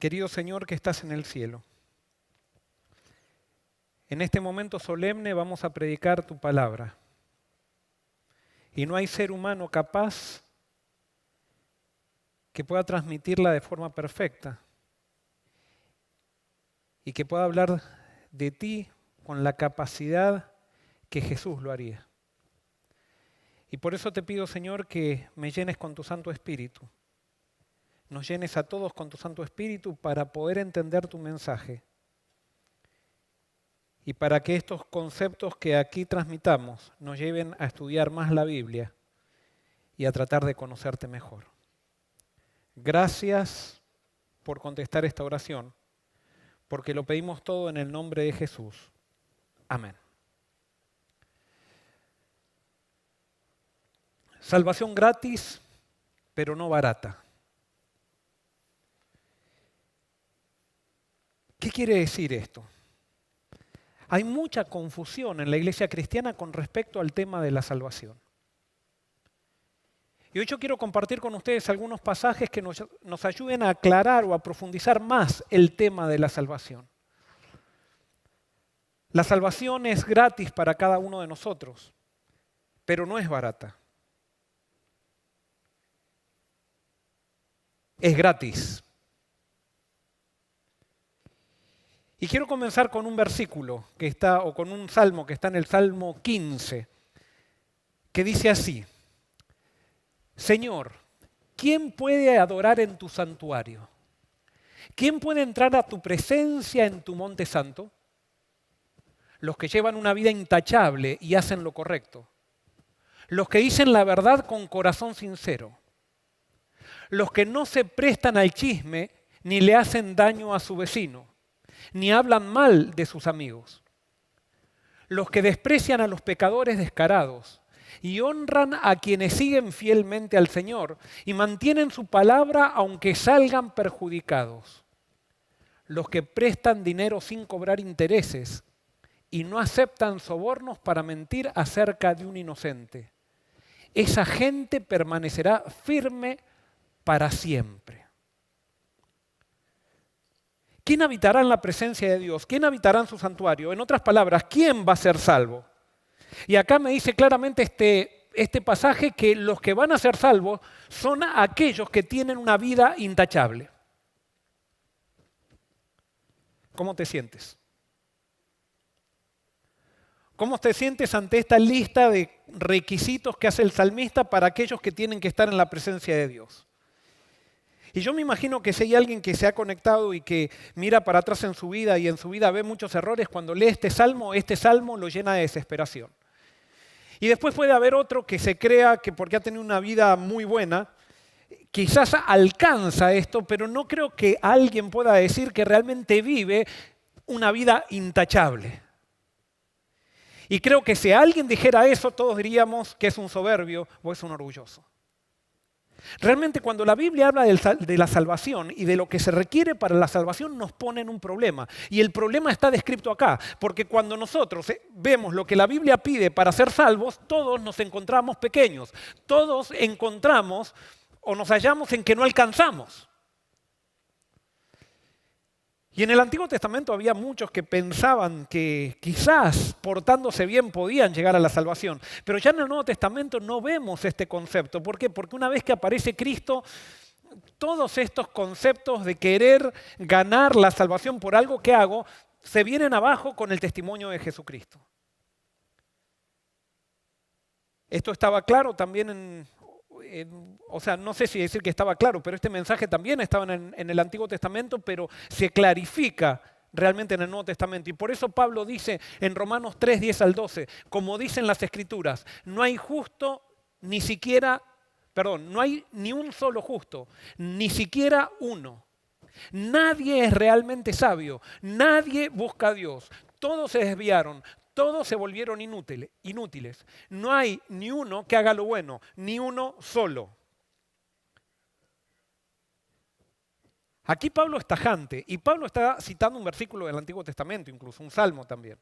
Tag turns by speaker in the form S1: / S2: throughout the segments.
S1: Querido Señor que estás en el cielo, en este momento solemne vamos a predicar tu palabra. Y no hay ser humano capaz que pueda transmitirla de forma perfecta y que pueda hablar de ti con la capacidad que Jesús lo haría. Y por eso te pido, Señor, que me llenes con tu Santo Espíritu. Nos llenes a todos con tu Santo Espíritu para poder entender tu mensaje. Y para que estos conceptos que aquí transmitamos nos lleven a estudiar más la Biblia y a tratar de conocerte mejor. Gracias por contestar esta oración, porque lo pedimos todo en el nombre de Jesús. Amén. Salvación gratis, pero no barata. ¿Qué quiere decir esto? Hay mucha confusión en la iglesia cristiana con respecto al tema de la salvación. Y hoy yo quiero compartir con ustedes algunos pasajes que nos ayuden a aclarar o a profundizar más el tema de la salvación. La salvación es gratis para cada uno de nosotros, pero no es barata. Es gratis. Y quiero comenzar con un versículo que está, o con un salmo que está en el Salmo 15, que dice así: Señor, ¿quién puede adorar en tu santuario? ¿Quién puede entrar a tu presencia en tu monte santo? Los que llevan una vida intachable y hacen lo correcto. Los que dicen la verdad con corazón sincero. Los que no se prestan al chisme ni le hacen daño a su vecino, ni hablan mal de sus amigos. Los que desprecian a los pecadores descarados y honran a quienes siguen fielmente al Señor y mantienen su palabra aunque salgan perjudicados. Los que prestan dinero sin cobrar intereses y no aceptan sobornos para mentir acerca de un inocente. Esa gente permanecerá firme para siempre. ¿Quién habitará en la presencia de Dios? ¿Quién habitará en su santuario? En otras palabras, ¿quién va a ser salvo? Y acá me dice claramente este pasaje que los que van a ser salvos son aquellos que tienen una vida intachable. ¿Cómo te sientes? ¿Cómo te sientes ante esta lista de requisitos que hace el salmista para aquellos que tienen que estar en la presencia de Dios? Y yo me imagino que si hay alguien que se ha conectado y que mira para atrás en su vida y en su vida ve muchos errores, cuando lee este salmo lo llena de desesperación. Y después puede haber otro que se crea que porque ha tenido una vida muy buena, quizás alcanza esto, pero no creo que alguien pueda decir que realmente vive una vida intachable. Y creo que si alguien dijera eso, todos diríamos que es un soberbio o es un orgulloso. Realmente cuando la Biblia habla de la salvación y de lo que se requiere para la salvación nos pone en un problema. Y el problema está descrito acá, porque cuando nosotros vemos lo que la Biblia pide para ser salvos, todos nos encontramos pequeños. Todos encontramos o nos hallamos en que no alcanzamos. Y en el Antiguo Testamento había muchos que pensaban que quizás portándose bien podían llegar a la salvación. Pero ya en el Nuevo Testamento no vemos este concepto. ¿Por qué? Porque una vez que aparece Cristo, todos estos conceptos de querer ganar la salvación por algo que hago, se vienen abajo con el testimonio de Jesucristo. Esto estaba claro también no sé si decir que estaba claro, pero este mensaje también estaba en el Antiguo Testamento, pero se clarifica realmente en el Nuevo Testamento. Y por eso Pablo dice en Romanos 3, 10 al 12, como dicen las Escrituras, no hay ni un solo justo, ni siquiera uno. Nadie es realmente sabio, nadie busca a Dios, todos se desviaron. Todos se volvieron inútiles. No hay ni uno que haga lo bueno, ni uno solo. Aquí Pablo es tajante y Pablo está citando un versículo del Antiguo Testamento, incluso un salmo también.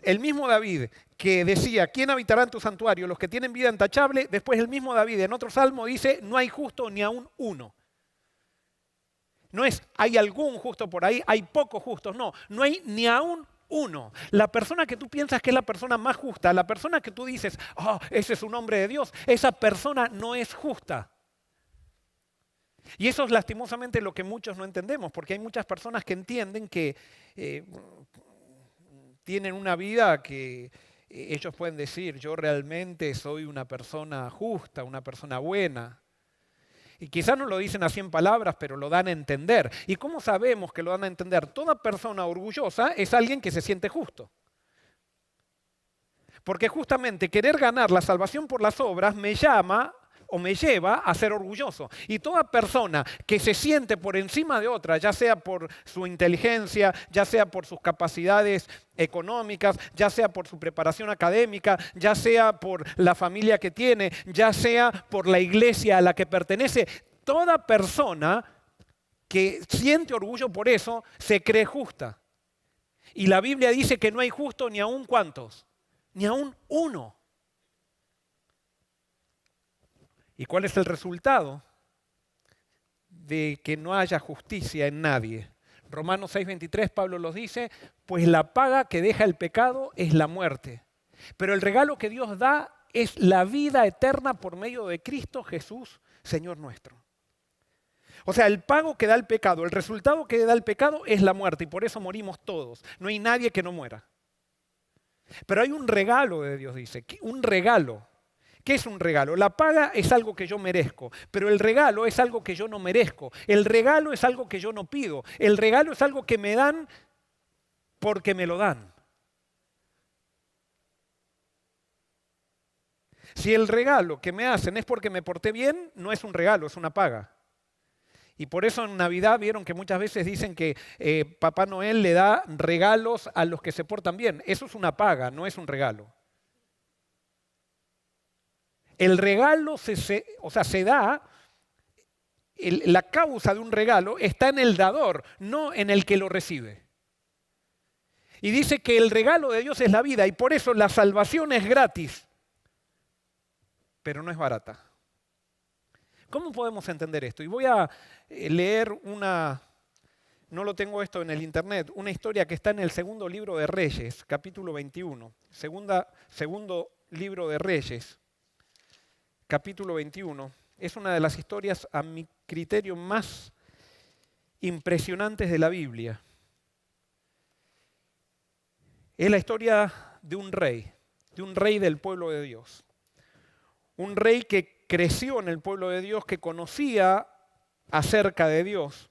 S1: El mismo David que decía, ¿quién habitará en tu santuario? Los que tienen vida intachable. Después el mismo David en otro salmo dice, no hay justo ni aún uno. No es hay algún justo por ahí, hay pocos justos. No, no hay ni aún uno. La persona que tú piensas que es la persona más justa, la persona que tú dices, oh, ese es un hombre de Dios, esa persona no es justa. Y eso es lastimosamente lo que muchos no entendemos, porque hay muchas personas que entienden que tienen una vida que ellos pueden decir, yo realmente soy una persona justa, una persona buena. Y quizás no lo dicen así en palabras, pero lo dan a entender. ¿Y cómo sabemos que lo dan a entender? Toda persona orgullosa es alguien que se siente justo. Porque justamente querer ganar la salvación por las obras me llama o me lleva a ser orgulloso. Y toda persona que se siente por encima de otra, ya sea por su inteligencia, ya sea por sus capacidades económicas, ya sea por su preparación académica, ya sea por la familia que tiene, ya sea por la iglesia a la que pertenece, toda persona que siente orgullo por eso se cree justa. Y la Biblia dice que no hay justo ni aún ¿cuántos? Ni aún uno. ¿Y cuál es el resultado de que no haya justicia en nadie? Romanos 6:23, Pablo los dice, pues la paga que deja el pecado es la muerte. Pero el regalo que Dios da es la vida eterna por medio de Cristo Jesús, Señor nuestro. O sea, el pago que da el pecado, el resultado que da el pecado es la muerte y por eso morimos todos. No hay nadie que no muera. Pero hay un regalo de Dios, dice, un regalo. ¿Qué es un regalo? La paga es algo que yo merezco, pero el regalo es algo que yo no merezco. El regalo es algo que yo no pido. El regalo es algo que me dan porque me lo dan. Si el regalo que me hacen es porque me porté bien, no es un regalo, es una paga. Y por eso en Navidad vieron que muchas veces dicen que Papá Noel le da regalos a los que se portan bien. Eso es una paga, no es un regalo. El regalo se da, la causa de un regalo está en el dador, no en el que lo recibe. Y dice que el regalo de Dios es la vida y por eso la salvación es gratis, pero no es barata. ¿Cómo podemos entender esto? Y voy a leer no lo tengo esto en el internet, una historia que está en el segundo libro de Reyes, capítulo 21. Segundo libro de Reyes. Capítulo 21, es una de las historias a mi criterio más impresionantes de la Biblia. Es la historia de un rey del pueblo de Dios. Un rey que creció en el pueblo de Dios, que conocía acerca de Dios.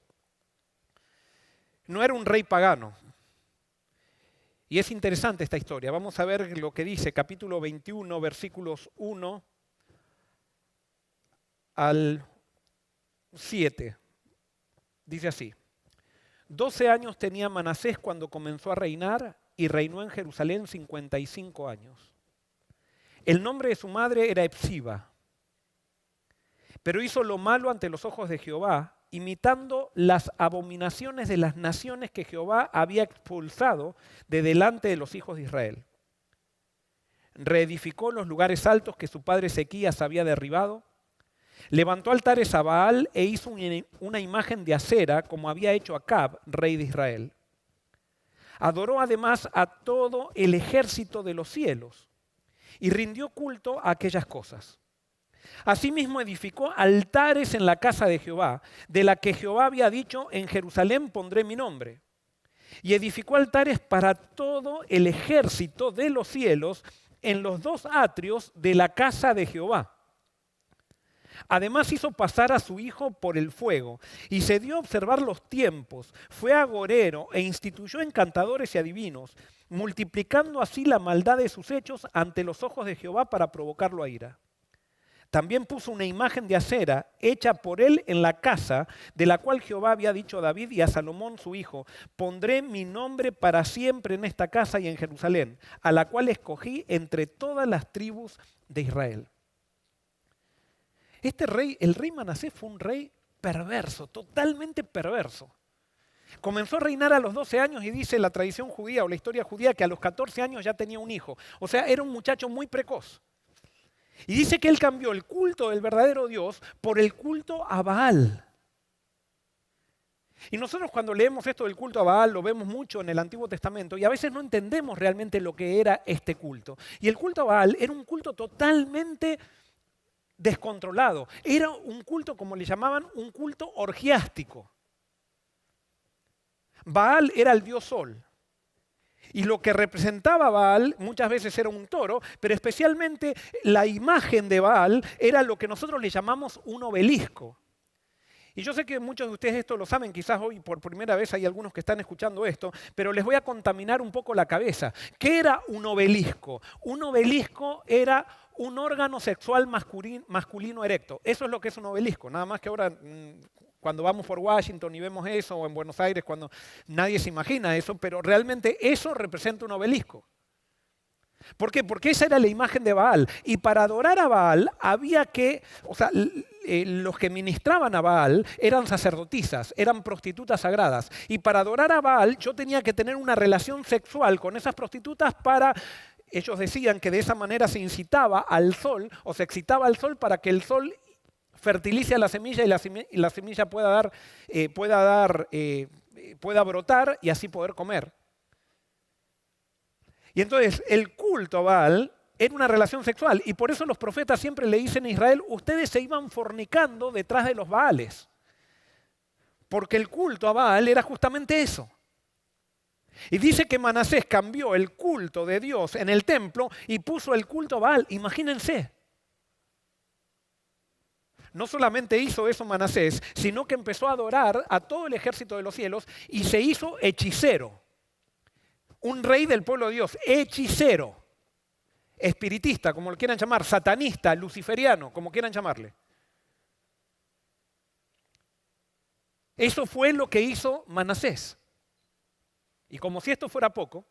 S1: No era un rey pagano. Y es interesante esta historia. Vamos a ver lo que dice capítulo 21, versículos 1 al 7. Dice así: 12 años tenía Manasés cuando comenzó a reinar y reinó en Jerusalén 55 años. El nombre de su madre era Epsiba, pero hizo lo malo ante los ojos de Jehová, imitando las abominaciones de las naciones que Jehová había expulsado de delante de los hijos de Israel. Reedificó los lugares altos que su padre Ezequías había derribado. Levantó altares a Baal e hizo una imagen de acera, como había hecho Acab, rey de Israel. Adoró además a todo el ejército de los cielos y rindió culto a aquellas cosas. Asimismo edificó altares en la casa de Jehová, de la que Jehová había dicho, en Jerusalén pondré mi nombre. Y edificó altares para todo el ejército de los cielos en los dos atrios de la casa de Jehová. Además hizo pasar a su hijo por el fuego y se dio a observar los tiempos. Fue agorero e instituyó encantadores y adivinos, multiplicando así la maldad de sus hechos ante los ojos de Jehová para provocarlo a ira. También puso una imagen de acera hecha por él en la casa, de la cual Jehová había dicho a David y a Salomón su hijo: pondré mi nombre para siempre en esta casa y en Jerusalén, a la cual escogí entre todas las tribus de Israel. Este rey, el rey Manasés, fue un rey perverso, totalmente perverso. Comenzó a reinar a los 12 años y dice la tradición judía o la historia judía que a los 14 años ya tenía un hijo. O sea, era un muchacho muy precoz. Y dice que él cambió el culto del verdadero Dios por el culto a Baal. Y nosotros cuando leemos esto del culto a Baal, lo vemos mucho en el Antiguo Testamento y a veces no entendemos realmente lo que era este culto. Y el culto a Baal era un culto totalmente descontrolado. Era un culto, como le llamaban, un culto orgiástico. Baal era el dios Sol. Y lo que representaba Baal muchas veces era un toro, pero especialmente la imagen de Baal era lo que nosotros le llamamos un obelisco. Y yo sé que muchos de ustedes esto lo saben, quizás hoy por primera vez hay algunos que están escuchando esto, pero les voy a contaminar un poco la cabeza. ¿Qué era un obelisco? Un obelisco era un órgano sexual masculino erecto. Eso es lo que es un obelisco. Nada más que ahora, cuando vamos por Washington y vemos eso, o en Buenos Aires, cuando nadie se imagina eso, pero realmente eso representa un obelisco. ¿Por qué? Porque esa era la imagen de Baal. Y para adorar a Baal había que, los que ministraban a Baal eran sacerdotisas, eran prostitutas sagradas. Y para adorar a Baal yo tenía que tener una relación sexual con esas prostitutas para, ellos decían que de esa manera se incitaba al sol, o se excitaba al sol para que el sol fertilice a la semilla y la semilla pueda brotar y así poder comer. Y entonces el culto a Baal era una relación sexual y por eso los profetas siempre le dicen a Israel, ustedes se iban fornicando detrás de los Baales. Porque el culto a Baal era justamente eso. Y dice que Manasés cambió el culto de Dios en el templo y puso el culto a Baal. Imagínense. No solamente hizo eso Manasés, sino que empezó a adorar a todo el ejército de los cielos y se hizo hechicero. Un rey del pueblo de Dios, hechicero, espiritista, como lo quieran llamar, satanista, luciferiano, como quieran llamarle. Eso fue lo que hizo Manasés. Y como si esto fuera poco,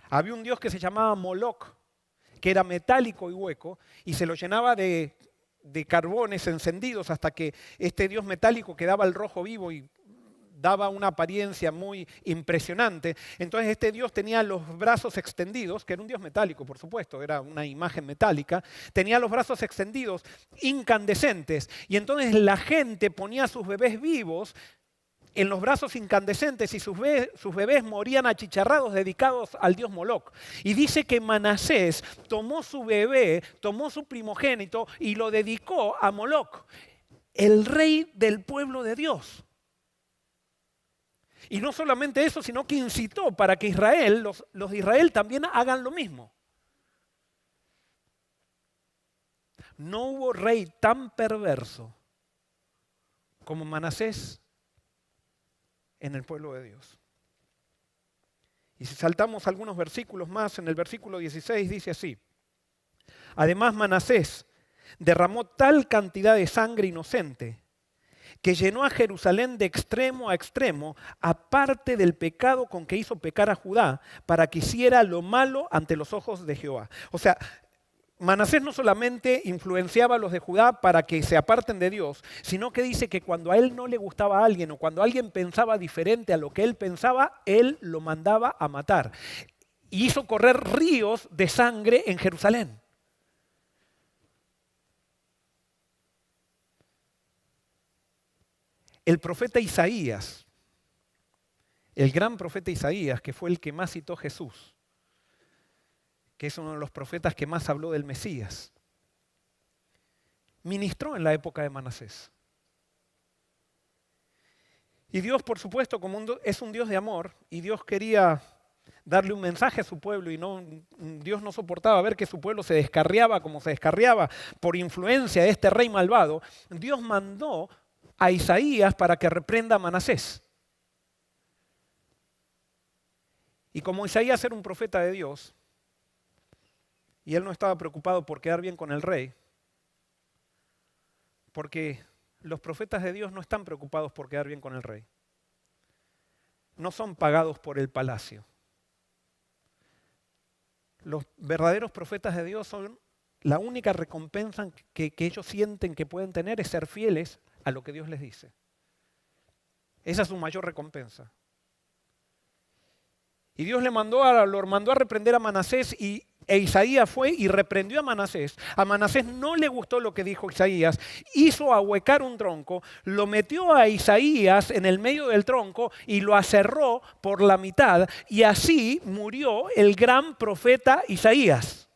S1: había un dios que se llamaba Moloc, que era metálico y hueco, y se lo llenaba de carbones encendidos hasta que este dios metálico quedaba al rojo vivo y daba una apariencia muy impresionante. Entonces este dios tenía los brazos extendidos, que era un dios metálico, por supuesto, era una imagen metálica, tenía los brazos extendidos, incandescentes, y entonces la gente ponía a sus bebés vivos en los brazos incandescentes y sus bebés morían achicharrados dedicados al dios Moloc. Y dice que Manasés tomó su bebé, tomó su primogénito y lo dedicó a Moloc, el rey del pueblo de Dios. Y no solamente eso, sino que incitó para que Israel, los de Israel también hagan lo mismo. No hubo rey tan perverso como Manasés en el pueblo de Dios. Y si saltamos algunos versículos más, en el versículo 16 dice así: además Manasés derramó tal cantidad de sangre inocente que llenó a Jerusalén de extremo a extremo, aparte del pecado con que hizo pecar a Judá, para que hiciera lo malo ante los ojos de Jehová. O sea, Manasés no solamente influenciaba a los de Judá para que se aparten de Dios, sino que dice que cuando a él no le gustaba a alguien o cuando alguien pensaba diferente a lo que él pensaba, él lo mandaba a matar. Y hizo correr ríos de sangre en Jerusalén. El profeta Isaías, el gran profeta Isaías, que fue el que más citó Jesús, que es uno de los profetas que más habló del Mesías, ministró en la época de Manasés. Y Dios, por supuesto, es un Dios de amor, y Dios quería darle un mensaje a su pueblo, y Dios no soportaba ver que su pueblo se descarriaba como se descarriaba por influencia de este rey malvado. Dios mandó a Isaías para que reprenda a Manasés. Y como Isaías era un profeta de Dios, y él no estaba preocupado por quedar bien con el rey, porque los profetas de Dios no están preocupados por quedar bien con el rey. No son pagados por el palacio. Los verdaderos profetas de Dios son la única recompensa que ellos sienten que pueden tener es ser fieles a lo que Dios les dice. Esa es su mayor recompensa. Y Dios lo mandó a reprender a Manasés y e Isaías fue y reprendió a Manasés. A Manasés no le gustó lo que dijo Isaías, hizo ahuecar un tronco, lo metió a Isaías en el medio del tronco y lo aserró por la mitad, y así murió el gran profeta Isaías,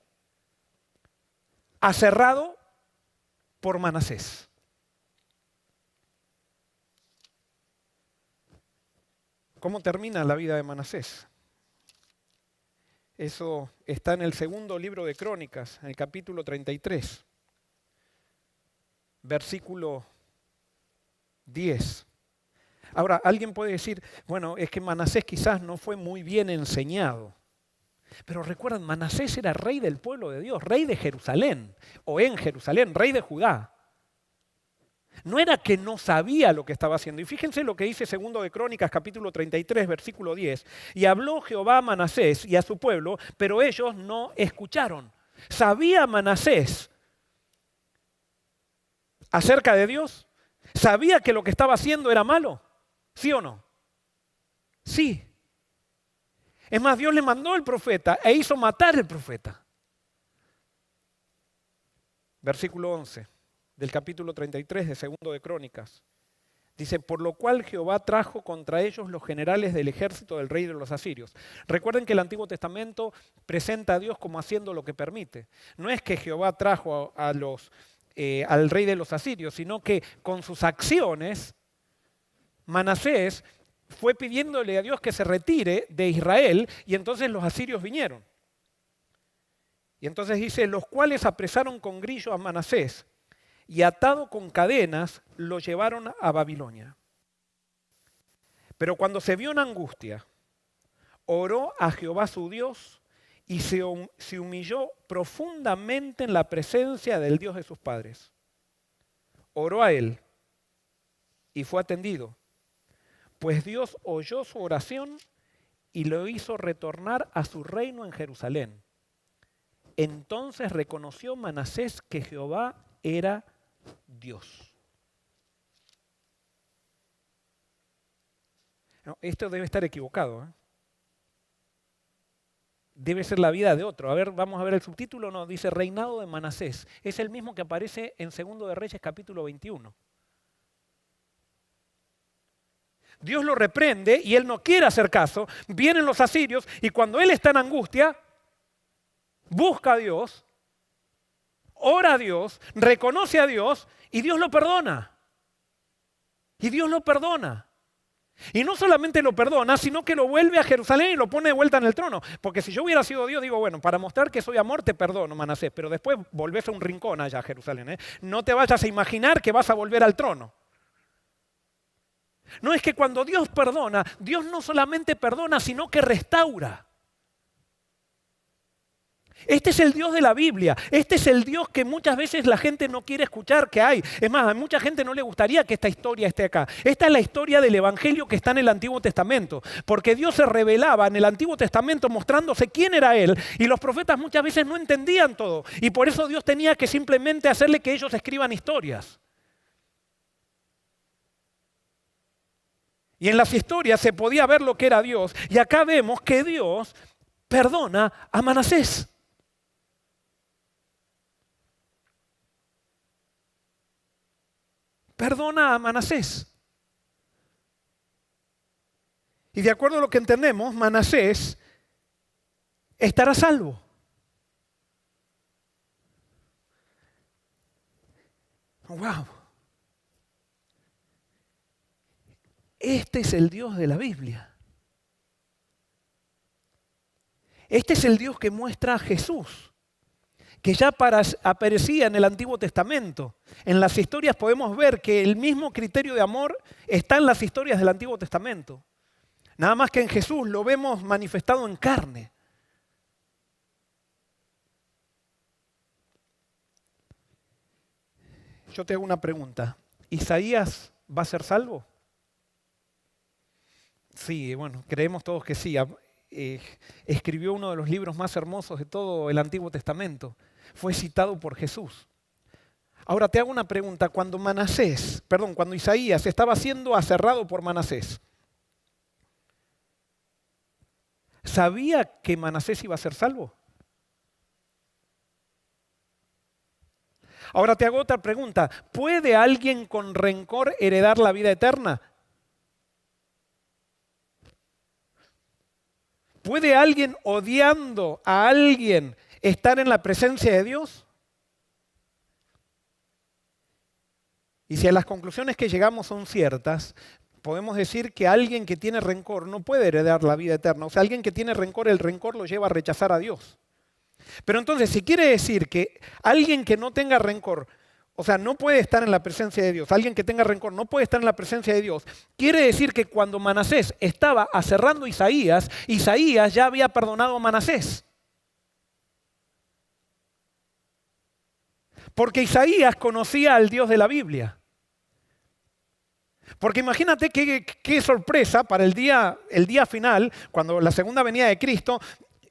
S1: aserrado por Manasés. ¿Cómo termina la vida de Manasés? Eso está en el segundo libro de Crónicas, en el capítulo 33, versículo 10. Ahora, alguien puede decir, bueno, es que Manasés quizás no fue muy bien enseñado. Pero recuerden, Manasés era rey del pueblo de Dios, rey de Jerusalén, o en Jerusalén, rey de Judá. No era que no sabía lo que estaba haciendo. Y fíjense lo que dice segundo de Crónicas, capítulo 33, versículo 10. Y habló Jehová a Manasés y a su pueblo, pero ellos no escucharon. ¿Sabía Manasés acerca de Dios? ¿Sabía que lo que estaba haciendo era malo? ¿Sí o no? Sí. Es más, Dios le mandó el profeta e hizo matar al profeta. Versículo 11 del capítulo 33 de segundo de Crónicas. Dice, por lo cual Jehová trajo contra ellos los generales del ejército del rey de los asirios. Recuerden que el Antiguo Testamento presenta a Dios como haciendo lo que permite. No es que Jehová trajo al rey de los asirios, sino que con sus acciones, Manasés fue pidiéndole a Dios que se retire de Israel y entonces los asirios vinieron. Y entonces dice, los cuales apresaron con grillo a Manasés y atado con cadenas lo llevaron a Babilonia. Pero cuando se vio en angustia, oró a Jehová su Dios y se humilló profundamente en la presencia del Dios de sus padres. Oró a él y fue atendido, pues Dios oyó su oración y lo hizo retornar a su reino en Jerusalén. Entonces reconoció Manasés que Jehová era Dios. No, esto debe estar equivocado, ¿eh? Debe ser la vida de otro. A ver, vamos a ver el subtítulo. No, dice reinado de Manasés. Es el mismo que aparece en Segundo de Reyes capítulo 21. Dios lo reprende y él no quiere hacer caso. Vienen los asirios y cuando él está en angustia, busca a Dios, ora a Dios, reconoce a Dios y Dios lo perdona. Y Dios lo perdona. Y no solamente lo perdona, sino que lo vuelve a Jerusalén y lo pone de vuelta en el trono. Porque si yo hubiera sido Dios, digo, bueno, para mostrar que soy amor te perdono, Manasés, pero después volvés a un rincón allá a Jerusalén, ¿eh? No te vayas a imaginar que vas a volver al trono. No, es que cuando Dios perdona, Dios no solamente perdona, sino que restaura. Este es el Dios de la Biblia. Este es el Dios que muchas veces la gente no quiere escuchar que hay. Es más, a mucha gente no le gustaría que esta historia esté acá. Esta es la historia del Evangelio que está en el Antiguo Testamento. Porque Dios se revelaba en el Antiguo Testamento mostrándose quién era Él. Y los profetas muchas veces no entendían todo. Y por eso Dios tenía que simplemente hacerle que ellos escriban historias. Y en las historias se podía ver lo que era Dios. Y acá vemos que Dios perdona a Manasés. Perdona a Manasés. Y de acuerdo a lo que entendemos, Manasés estará salvo. ¡Wow! Este es el Dios de la Biblia. Este es el Dios que muestra a Jesús, que ya aparecía en el Antiguo Testamento. En las historias podemos ver que el mismo criterio de amor está en las historias del Antiguo Testamento. Nada más que en Jesús lo vemos manifestado en carne. Yo te hago una pregunta. ¿Isaías va a ser salvo? Sí, bueno, creemos todos que sí. Escribió uno de los libros más hermosos de todo el Antiguo Testamento. Fue citado por Jesús. Ahora te hago una pregunta. Cuando Isaías estaba siendo aserrado por Manasés, ¿sabía que Manasés iba a ser salvo? Ahora te hago otra pregunta. ¿Puede alguien con rencor heredar la vida eterna? ¿Puede alguien odiando a alguien estar en la presencia de Dios? Y si a las conclusiones que llegamos son ciertas, podemos decir que alguien que tiene rencor no puede heredar la vida eterna. O sea, alguien que tiene rencor, el rencor lo lleva a rechazar a Dios. Pero entonces, si quiere decir que alguien que no tenga rencor, o sea, no puede estar en la presencia de Dios, alguien que tenga rencor no puede estar en la presencia de Dios, quiere decir que cuando Manasés estaba aserrando a Isaías, Isaías ya había perdonado a Manasés. Porque Isaías conocía al Dios de la Biblia. Porque imagínate qué sorpresa para el día final, cuando la segunda venida de Cristo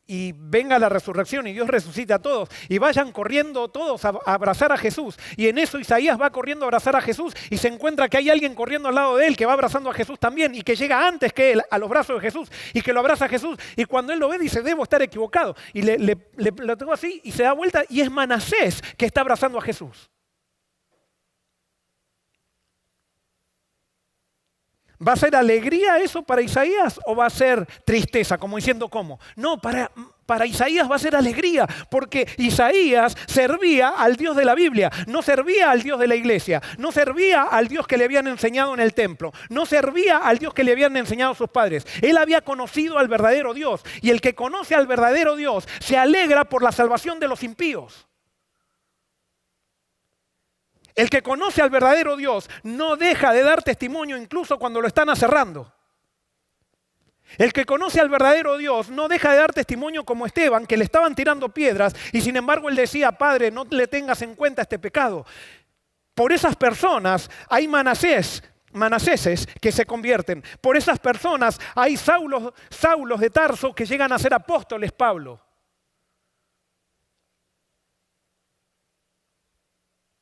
S1: y venga la resurrección y Dios resucite a todos y vayan corriendo todos a abrazar a Jesús. Y en eso Isaías va corriendo a abrazar a Jesús y se encuentra que hay alguien corriendo al lado de él que va abrazando a Jesús también y que llega antes que él a los brazos de Jesús y que lo abraza a Jesús. Y cuando él lo ve dice, debo estar equivocado. Y lo tengo así y se da vuelta y es Manasés que está abrazando a Jesús. ¿Va a ser alegría eso para Isaías o va a ser tristeza? Como diciendo, ¿cómo? No, para Isaías va a ser alegría, porque Isaías servía al Dios de la Biblia, no servía al Dios de la iglesia, no servía al Dios que le habían enseñado en el templo, no servía al Dios que le habían enseñado sus padres. Él había conocido al verdadero Dios, y el que conoce al verdadero Dios se alegra por la salvación de los impíos. El que conoce al verdadero Dios no deja de dar testimonio incluso cuando lo están aserrando. El que conoce al verdadero Dios no deja de dar testimonio como Esteban, que le estaban tirando piedras y sin embargo él decía, Padre, no le tengas en cuenta este pecado. Por esas personas hay manaseses que se convierten. Por esas personas hay Saulos de Tarso que llegan a ser apóstoles, Pablo.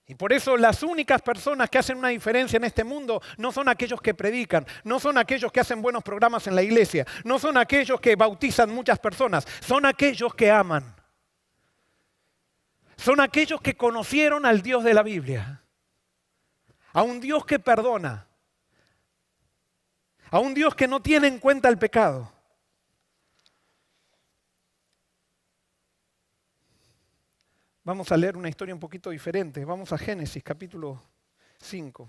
S1: Y por eso las únicas personas que hacen una diferencia en este mundo no son aquellos que predican, no son aquellos que hacen buenos programas en la iglesia, no son aquellos que bautizan muchas personas, son aquellos que aman. Son aquellos que conocieron al Dios de la Biblia, a un Dios que perdona, a un Dios que no tiene en cuenta el pecado. Vamos a leer una historia un poquito diferente. Vamos a Génesis, capítulo 5.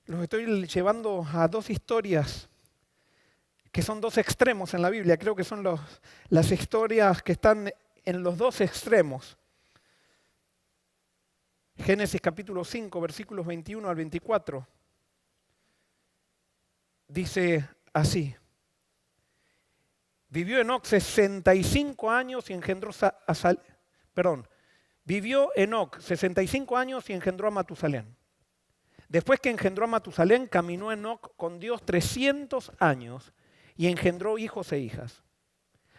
S1: Los estoy llevando a dos historias que son dos extremos en la Biblia. Creo que son las historias que están en los dos extremos. Génesis, capítulo 5, versículos 21 al 24. Dice así. Vivió Enoc 65 años y engendró vivió Enoc 65 años y engendró a Matusalén. Después que engendró a Matusalén, caminó Enoc con Dios 300 años y engendró hijos e hijas.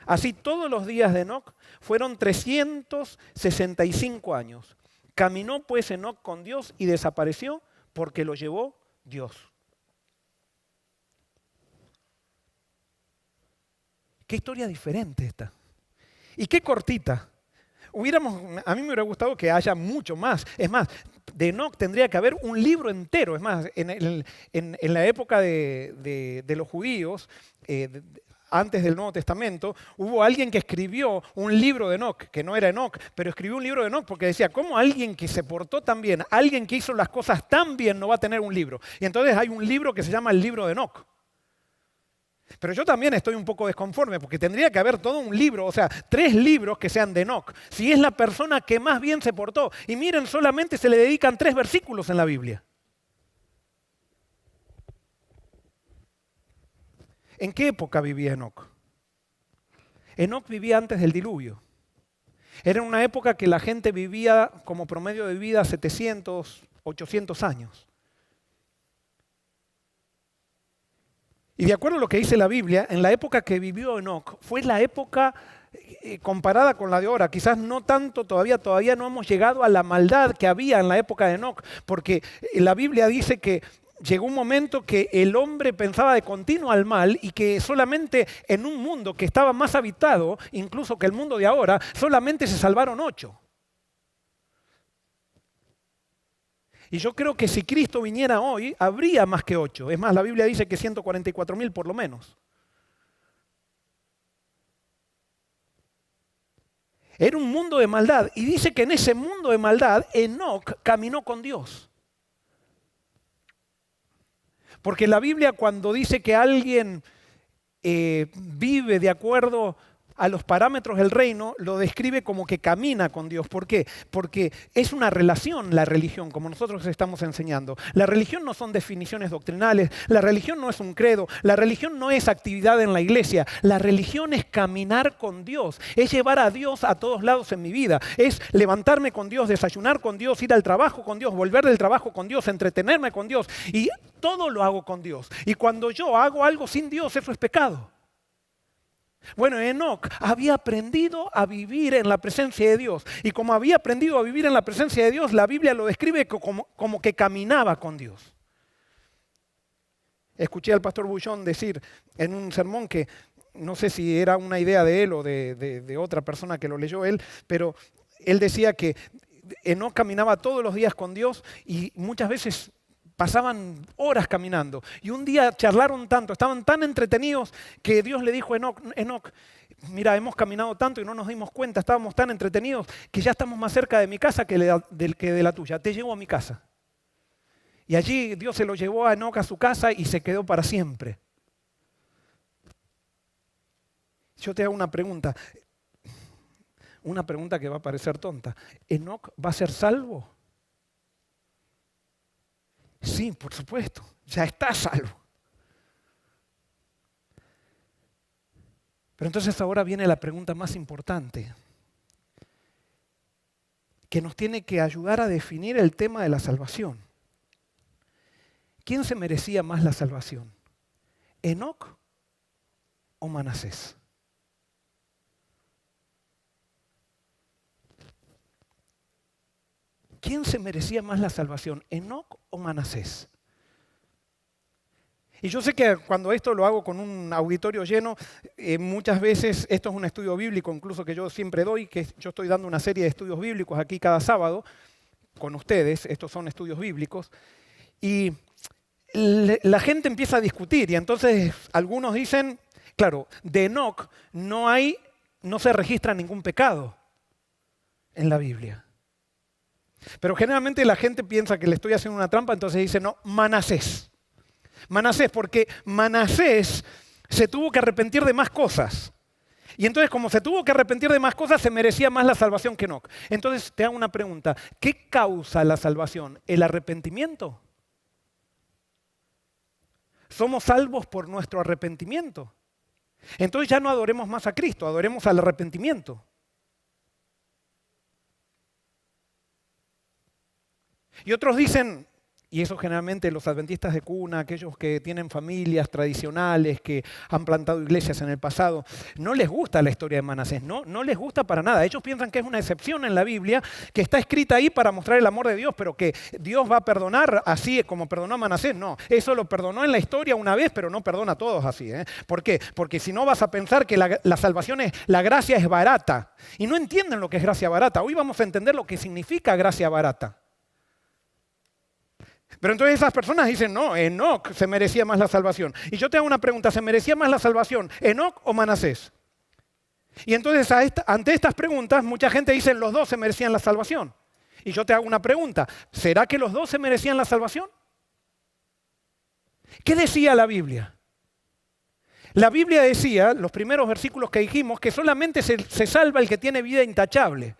S1: Así todos los días de Enoc fueron 365 años. Caminó pues Enoc con Dios y desapareció porque lo llevó Dios. Qué historia diferente esta. Y qué cortita. A mí me hubiera gustado que haya mucho más. Es más, de Enoc tendría que haber un libro entero. Es más, en la época de los judíos, antes del Nuevo Testamento, hubo alguien que escribió un libro de Enoc, que no era Enoc, pero escribió un libro de Enoc porque decía, ¿cómo alguien que se portó tan bien, alguien que hizo las cosas tan bien no va a tener un libro? Y entonces hay un libro que se llama el libro de Enoc. Pero yo también estoy un poco desconforme porque tendría que haber todo un libro, o sea, 3 libros que sean de Enoc. Si es la persona que más bien se portó. Y miren, solamente se le dedican 3 versículos en la Biblia. ¿En qué época vivía Enoc? Enoc vivía antes del diluvio. Era una época que la gente vivía como promedio de vida 700, 800 años. Y de acuerdo a lo que dice la Biblia, en la época que vivió Enoc, fue la época comparada con la de ahora. Quizás no tanto, todavía no hemos llegado a la maldad que había en la época de Enoc, porque la Biblia dice que llegó un momento que el hombre pensaba de continuo al mal y que solamente en un mundo que estaba más habitado, incluso que el mundo de ahora, solamente se salvaron 8. Y yo creo que si Cristo viniera hoy, habría más que 8. Es más, la Biblia dice que 144.000 por lo menos. Era un mundo de maldad. Y dice que en ese mundo de maldad, Enoc caminó con Dios. Porque la Biblia cuando dice que alguien vive de acuerdo a los parámetros del reino, lo describe como que camina con Dios. ¿Por qué? Porque es una relación la religión, como nosotros estamos enseñando. La religión no son definiciones doctrinales, la religión no es un credo, la religión no es actividad en la iglesia. La religión es caminar con Dios, es llevar a Dios a todos lados en mi vida, es levantarme con Dios, desayunar con Dios, ir al trabajo con Dios, volver del trabajo con Dios, entretenerme con Dios. Y todo lo hago con Dios. Y cuando yo hago algo sin Dios, eso es pecado. Bueno, Enoc había aprendido a vivir en la presencia de Dios. Y como había aprendido a vivir en la presencia de Dios, la Biblia lo describe como que caminaba con Dios. Escuché al pastor Bullón decir en un sermón que, no sé si era una idea de él o de otra persona que lo leyó él, pero él decía que Enoc caminaba todos los días con Dios y muchas veces pasaban horas caminando. Y un día charlaron tanto, estaban tan entretenidos que Dios le dijo a Enoc, mira, hemos caminado tanto y no nos dimos cuenta, estábamos tan entretenidos que ya estamos más cerca de mi casa que de la tuya. Te llevo a mi casa. Y allí Dios se lo llevó a Enoc a su casa y se quedó para siempre. Yo te hago una pregunta que va a parecer tonta. ¿Enoc va a ser salvo? Sí, por supuesto, ya está salvo. Pero entonces ahora viene la pregunta más importante, que nos tiene que ayudar a definir el tema de la salvación. ¿Quién se merecía más la salvación? ¿Enoc o Manasés? ¿Quién se merecía más la salvación? ¿Enoc o Manasés? Y yo sé que cuando esto lo hago con un auditorio lleno, muchas veces, esto es un estudio bíblico incluso que yo siempre doy, que yo estoy dando una serie de estudios bíblicos aquí cada sábado con ustedes, estos son estudios bíblicos, y la gente empieza a discutir y entonces algunos dicen, claro, de Enoc no se registra ningún pecado en la Biblia. Pero generalmente la gente piensa que le estoy haciendo una trampa, entonces dice, no, Manasés. Manasés, porque Manasés se tuvo que arrepentir de más cosas. Y entonces, como se tuvo que arrepentir de más cosas, se merecía más la salvación que Enoc. Entonces, te hago una pregunta. ¿Qué causa la salvación? ¿El arrepentimiento? ¿Somos salvos por nuestro arrepentimiento? Entonces ya no adoremos más a Cristo, adoremos al arrepentimiento. Y otros dicen, y eso generalmente los adventistas de cuna, aquellos que tienen familias tradicionales, que han plantado iglesias en el pasado, no les gusta la historia de Manasés, no les gusta para nada. Ellos piensan que es una excepción en la Biblia, que está escrita ahí para mostrar el amor de Dios, pero que Dios va a perdonar así como perdonó a Manasés. No, eso lo perdonó en la historia una vez, pero no perdona a todos así. ¿Por qué? Porque si no vas a pensar que la salvación la gracia es barata. Y no entienden lo que es gracia barata. Hoy vamos a entender lo que significa gracia barata. Pero entonces esas personas dicen, no, Enoc se merecía más la salvación. Y yo te hago una pregunta, ¿se merecía más la salvación Enoc o Manasés? Y entonces ante estas preguntas mucha gente dice, los dos se merecían la salvación. Y yo te hago una pregunta, ¿será que los dos se merecían la salvación? ¿Qué decía la Biblia? La Biblia decía, los primeros versículos que dijimos, que solamente se salva el que tiene vida intachable.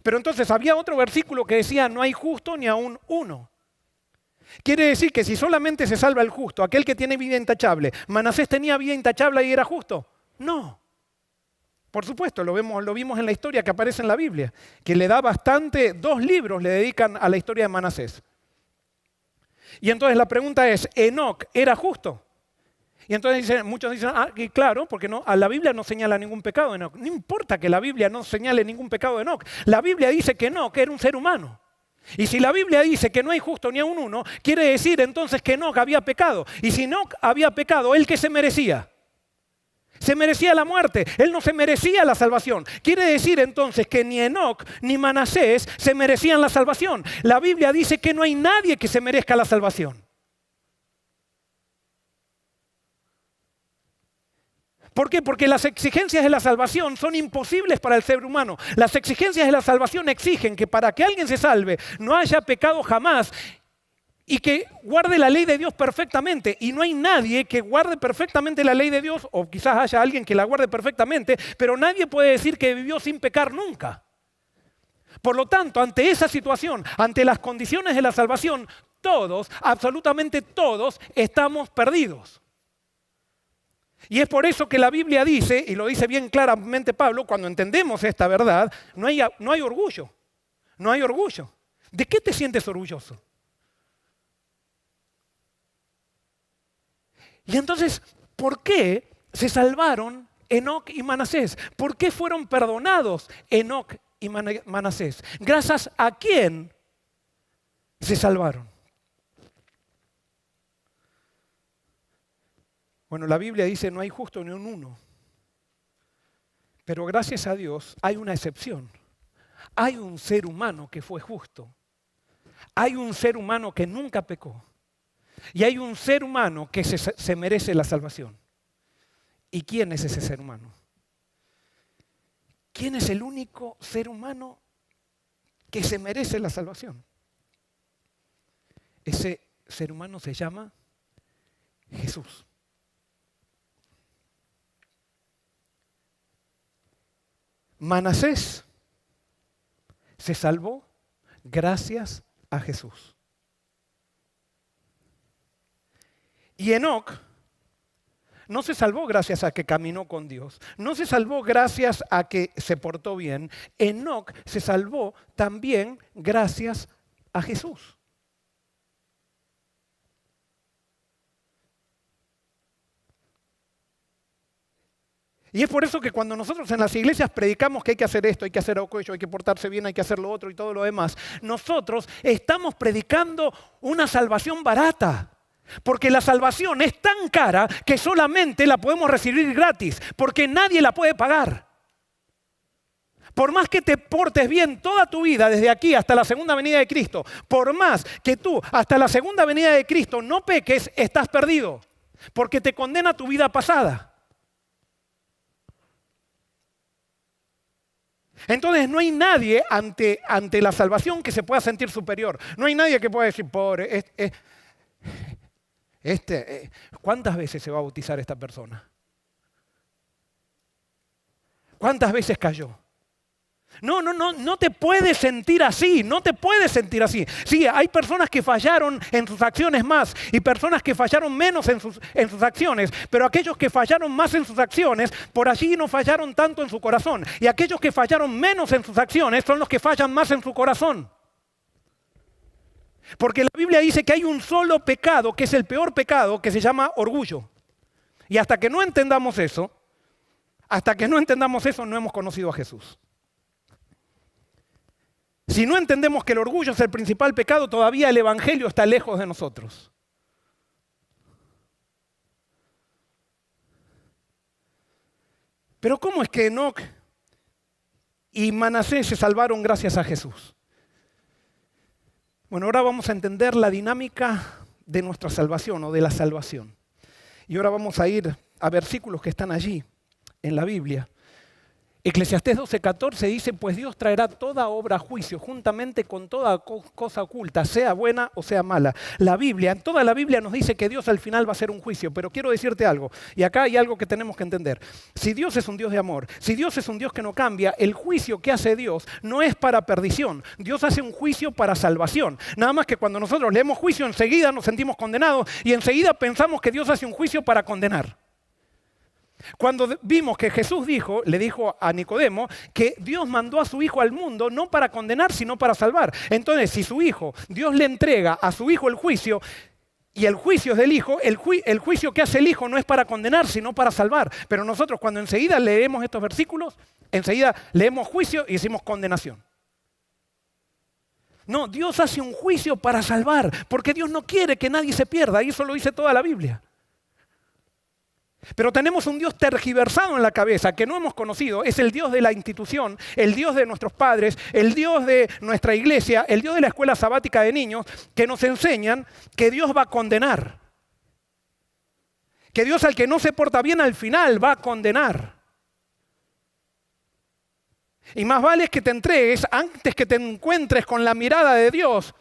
S1: Pero entonces había otro versículo que decía, no hay justo ni aún uno. Quiere decir que si solamente se salva el justo, aquel que tiene vida intachable, ¿Manasés tenía vida intachable y era justo? No. Por supuesto, lo vimos en la historia que aparece en la Biblia, que le da 2 libros le dedican a la historia de Manasés. Y entonces la pregunta es, ¿Enoc era justo? Y entonces muchos dicen, y claro, porque a la Biblia no señala ningún pecado de Enoc. No importa que la Biblia no señale ningún pecado de Enoc. La Biblia dice que Enoc era un ser humano. Y si la Biblia dice que no hay justo ni a un uno, quiere decir entonces que Enoc había pecado. Y si Enoc había pecado, ¿él qué se merecía? Se merecía la muerte, él no se merecía la salvación. Quiere decir entonces que ni Enoc ni Manasés se merecían la salvación. La Biblia dice que no hay nadie que se merezca la salvación. ¿Por qué? Porque las exigencias de la salvación son imposibles para el ser humano. Las exigencias de la salvación exigen que para que alguien se salve no haya pecado jamás y que guarde la ley de Dios perfectamente. Y no hay nadie que guarde perfectamente la ley de Dios, o quizás haya alguien que la guarde perfectamente, pero nadie puede decir que vivió sin pecar nunca. Por lo tanto, ante esa situación, ante las condiciones de la salvación, todos, absolutamente todos, estamos perdidos. Y es por eso que la Biblia dice, y lo dice bien claramente Pablo, cuando entendemos esta verdad, no hay orgullo. No hay orgullo. ¿De qué te sientes orgulloso? Y entonces, ¿por qué se salvaron Enoc y Manasés? ¿Por qué fueron perdonados Enoc y Manasés? ¿Gracias a quién se salvaron? Bueno, la Biblia dice no hay justo ni un uno. Pero gracias a Dios hay una excepción. Hay un ser humano que fue justo. Hay un ser humano que nunca pecó. Y hay un ser humano que se merece la salvación. ¿Y quién es ese ser humano? ¿Quién es el único ser humano que se merece la salvación? Ese ser humano se llama Jesús. Manasés se salvó gracias a Jesús. Y Enoc no se salvó gracias a que caminó con Dios. No se salvó gracias a que se portó bien. Enoc se salvó también gracias a Jesús. Y es por eso que cuando nosotros en las iglesias predicamos que hay que hacer esto, hay que hacer aquello, hay que portarse bien, hay que hacer lo otro y todo lo demás, nosotros estamos predicando una salvación barata. Porque la salvación es tan cara que solamente la podemos recibir gratis, porque nadie la puede pagar. Por más que te portes bien toda tu vida, desde aquí hasta la segunda venida de Cristo, por más que tú hasta la segunda venida de Cristo no peques, estás perdido, porque te condena tu vida pasada. Entonces no hay nadie ante la salvación que se pueda sentir superior. No hay nadie que pueda decir, pobre, ¿cuántas veces se va a bautizar esta persona? ¿Cuántas veces cayó? No te puedes sentir así, no te puedes sentir así. Sí, hay personas que fallaron en sus acciones más y personas que fallaron menos en sus acciones, pero aquellos que fallaron más en sus acciones, por allí no fallaron tanto en su corazón. Y aquellos que fallaron menos en sus acciones son los que fallan más en su corazón. Porque la Biblia dice que hay un solo pecado, que es el peor pecado, que se llama orgullo. Y hasta que no entendamos eso, no hemos conocido a Jesús. Si no entendemos que el orgullo es el principal pecado, todavía el evangelio está lejos de nosotros. Pero ¿cómo es que Enoc y Manasés se salvaron gracias a Jesús? Bueno, ahora vamos a entender la dinámica de nuestra salvación o de la salvación. Y ahora vamos a ir a versículos que están allí en la Biblia. Eclesiastés 12:14 dice, pues Dios traerá toda obra a juicio, juntamente con toda cosa oculta, sea buena o sea mala. Toda la Biblia nos dice que Dios al final va a hacer un juicio, pero quiero decirte algo, y acá hay algo que tenemos que entender. Si Dios es un Dios de amor, si Dios es un Dios que no cambia, el juicio que hace Dios no es para perdición. Dios hace un juicio para salvación. Nada más que cuando nosotros leemos juicio, enseguida nos sentimos condenados y enseguida pensamos que Dios hace un juicio para condenar. Cuando vimos que Jesús le dijo a Nicodemo que Dios mandó a su Hijo al mundo no para condenar, sino para salvar. Entonces, si Dios le entrega a su Hijo el juicio, y el juicio es del Hijo, el juicio que hace el Hijo no es para condenar, sino para salvar. Pero nosotros cuando enseguida leemos estos versículos, enseguida leemos juicio y decimos condenación. No, Dios hace un juicio para salvar, porque Dios no quiere que nadie se pierda, y eso lo dice toda la Biblia. Pero tenemos un Dios tergiversado en la cabeza que no hemos conocido. Es el Dios de la institución, el Dios de nuestros padres, el Dios de nuestra iglesia, el Dios de la escuela sabática de niños, que nos enseñan que Dios va a condenar. Que Dios al que no se porta bien al final va a condenar. Y más vale que te entregues antes que te encuentres con la mirada de Dios,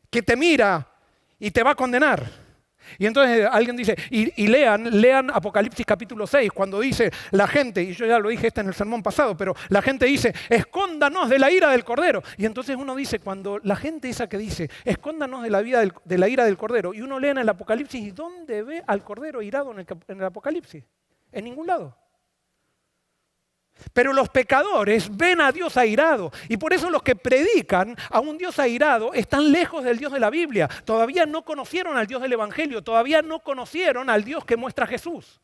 S1: que te mira y te va a condenar. Y entonces alguien dice, y lean Apocalipsis capítulo 6, cuando dice la gente, y yo ya lo dije en el sermón pasado, pero la gente dice, escóndanos de la ira del Cordero. Y entonces uno dice, cuando la gente esa que dice, escóndanos de la ira del Cordero, y uno lee en el Apocalipsis, ¿y dónde ve al Cordero irado en el Apocalipsis? En ningún lado. Pero los pecadores ven a Dios airado y por eso los que predican a un Dios airado están lejos del Dios de la Biblia. Todavía no conocieron al Dios del Evangelio, todavía no conocieron al Dios que muestra Jesús.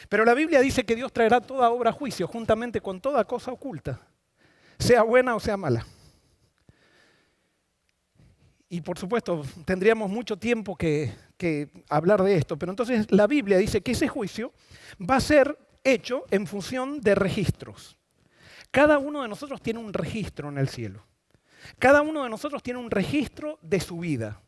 S1: Pero la Biblia dice que Dios traerá toda obra a juicio juntamente con toda cosa oculta, sea buena o sea mala. Y por supuesto, tendríamos mucho tiempo que hablar de esto, pero entonces la Biblia dice que ese juicio va a ser hecho en función de registros. Cada uno de nosotros tiene un registro en el cielo. Cada uno de nosotros tiene un registro de su vida.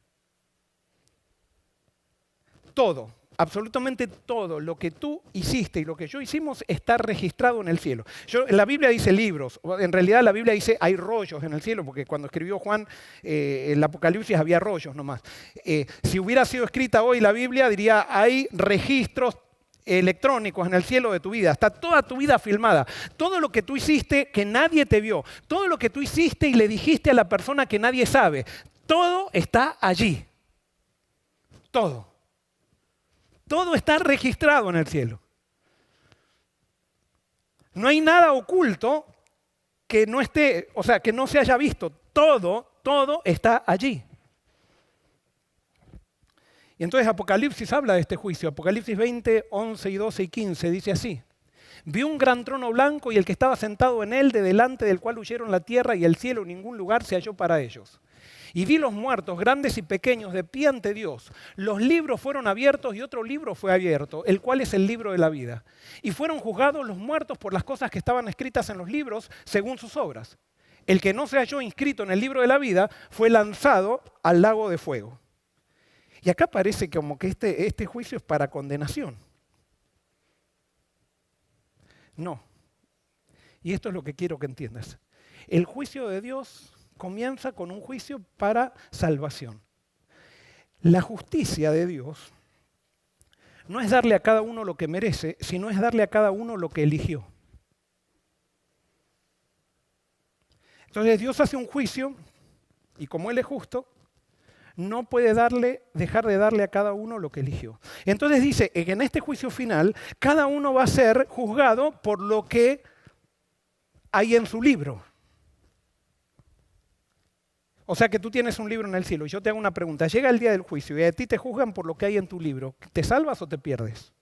S1: Todo, absolutamente todo lo que tú hiciste y lo que yo hicimos está registrado en el cielo. La Biblia dice libros, en realidad la Biblia dice hay rollos en el cielo, porque cuando escribió Juan el Apocalipsis había rollos nomás. Si hubiera sido escrita hoy la Biblia diría hay registros electrónicos en el cielo de tu vida, está toda tu vida filmada, todo lo que tú hiciste que nadie te vio, todo lo que tú hiciste y le dijiste a la persona que nadie sabe, todo está allí, todo. Todo está registrado en el cielo. No hay nada oculto que no esté, o sea, que no se haya visto. Todo está allí. Y entonces Apocalipsis habla de este juicio. Apocalipsis 20, 11 y 12 y 15 dice así. Vi un gran trono blanco y el que estaba sentado en él, de delante del cual huyeron la tierra y el cielo, ningún lugar se halló para ellos. Y vi los muertos, grandes y pequeños, de pie ante Dios. Los libros fueron abiertos y otro libro fue abierto, el cual es el libro de la vida. Y fueron juzgados los muertos por las cosas que estaban escritas en los libros según sus obras. El que no se halló inscrito en el libro de la vida fue lanzado al lago de fuego. Y acá parece como que este juicio es para condenación. No. Y esto es lo que quiero que entiendas. El juicio de Dios comienza con un juicio para salvación. La justicia de Dios no es darle a cada uno lo que merece, sino es darle a cada uno lo que eligió. Entonces Dios hace un juicio y como Él es justo, no puede dejar de darle a cada uno lo que eligió. Entonces dice que en este juicio final cada uno va a ser juzgado por lo que hay en su libro. O sea que tú tienes un libro en el cielo y yo te hago una pregunta. Llega el día del juicio y a ti te juzgan por lo que hay en tu libro. ¿Te salvas o te pierdes?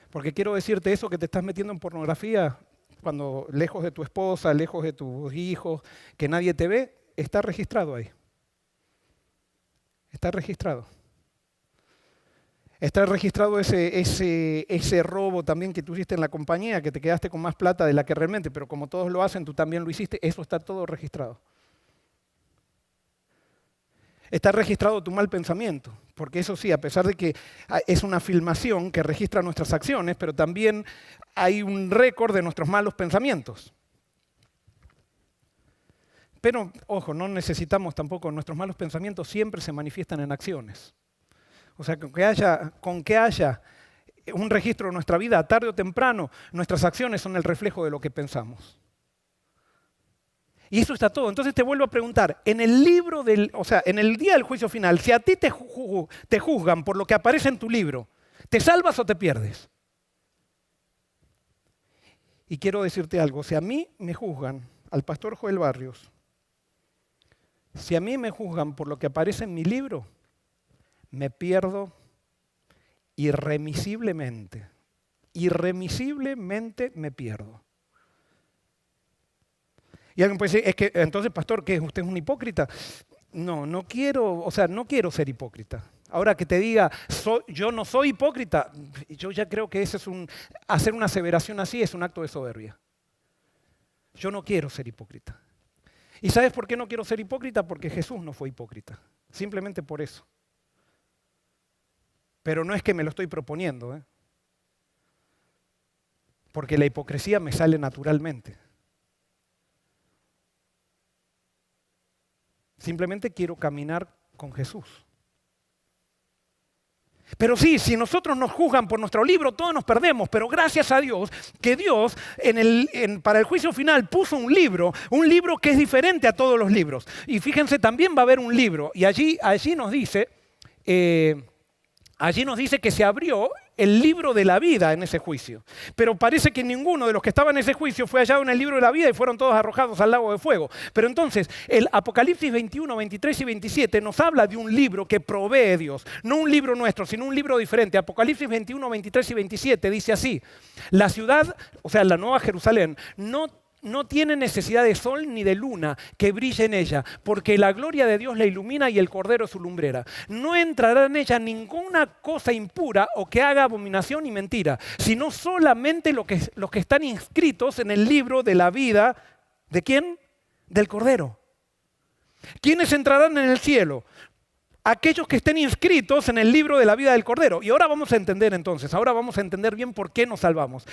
S1: Porque quiero decirte eso que te estás metiendo en pornografía cuando lejos de tu esposa, lejos de tus hijos, que nadie te ve, está registrado ahí. Está registrado. Está registrado ese robo también que tú hiciste en la compañía, que te quedaste con más plata de la que realmente, pero como todos lo hacen, tú también lo hiciste, eso está todo registrado. Está registrado tu mal pensamiento, porque eso sí, a pesar de que es una filmación que registra nuestras acciones, pero también hay un récord de nuestros malos pensamientos. Pero, ojo, no necesitamos tampoco, nuestros malos pensamientos siempre se manifiestan en acciones. O sea, con que haya un registro de nuestra vida, tarde o temprano, nuestras acciones son el reflejo de lo que pensamos. Y eso está todo. Entonces te vuelvo a preguntar, en el día del juicio final, si a ti te juzgan por lo que aparece en tu libro, ¿te salvas o te pierdes? Y quiero decirte algo, si a mí me juzgan, al pastor Joel Barrios, si a mí me juzgan por lo que aparece en mi libro, me pierdo irremisiblemente. Irremisiblemente me pierdo. Y alguien puede decir, es que entonces, pastor, ¿qué? ¿Usted es un hipócrita? no quiero, o sea, no quiero ser hipócrita. Ahora que te diga, yo no soy hipócrita, yo ya creo que hacer una aseveración así es un acto de soberbia. Yo no quiero ser hipócrita. ¿Y sabes por qué no quiero ser hipócrita? Porque Jesús no fue hipócrita. Simplemente por eso. Pero no es que me lo estoy proponiendo, ¿eh? Porque la hipocresía me sale naturalmente. Simplemente quiero caminar con Jesús. Pero sí, si nosotros nos juzgan por nuestro libro, todos nos perdemos. Pero gracias a Dios, que Dios para el juicio final puso un libro que es diferente a todos los libros. Y fíjense, también va a haber un libro. Y allí nos dice que se abrió el libro de la vida en ese juicio. Pero parece que ninguno de los que estaban en ese juicio fue hallado en el libro de la vida y fueron todos arrojados al lago de fuego. Pero entonces, el Apocalipsis 21, 23 y 27 nos habla de un libro que provee Dios. No un libro nuestro, sino un libro diferente. Apocalipsis 21, 23 y 27 dice así: la ciudad, o sea, la Nueva Jerusalén, no tiene necesidad de sol ni de luna que brille en ella, porque la gloria de Dios la ilumina y el Cordero es su lumbrera. No entrará en ella ninguna cosa impura o que haga abominación ni mentira, sino solamente los que están inscritos en el libro de la vida. ¿De quién? Del Cordero. ¿Quiénes entrarán en el cielo? Aquellos que estén inscritos en el libro de la vida del Cordero. Y ahora vamos a entender bien por qué nos salvamos.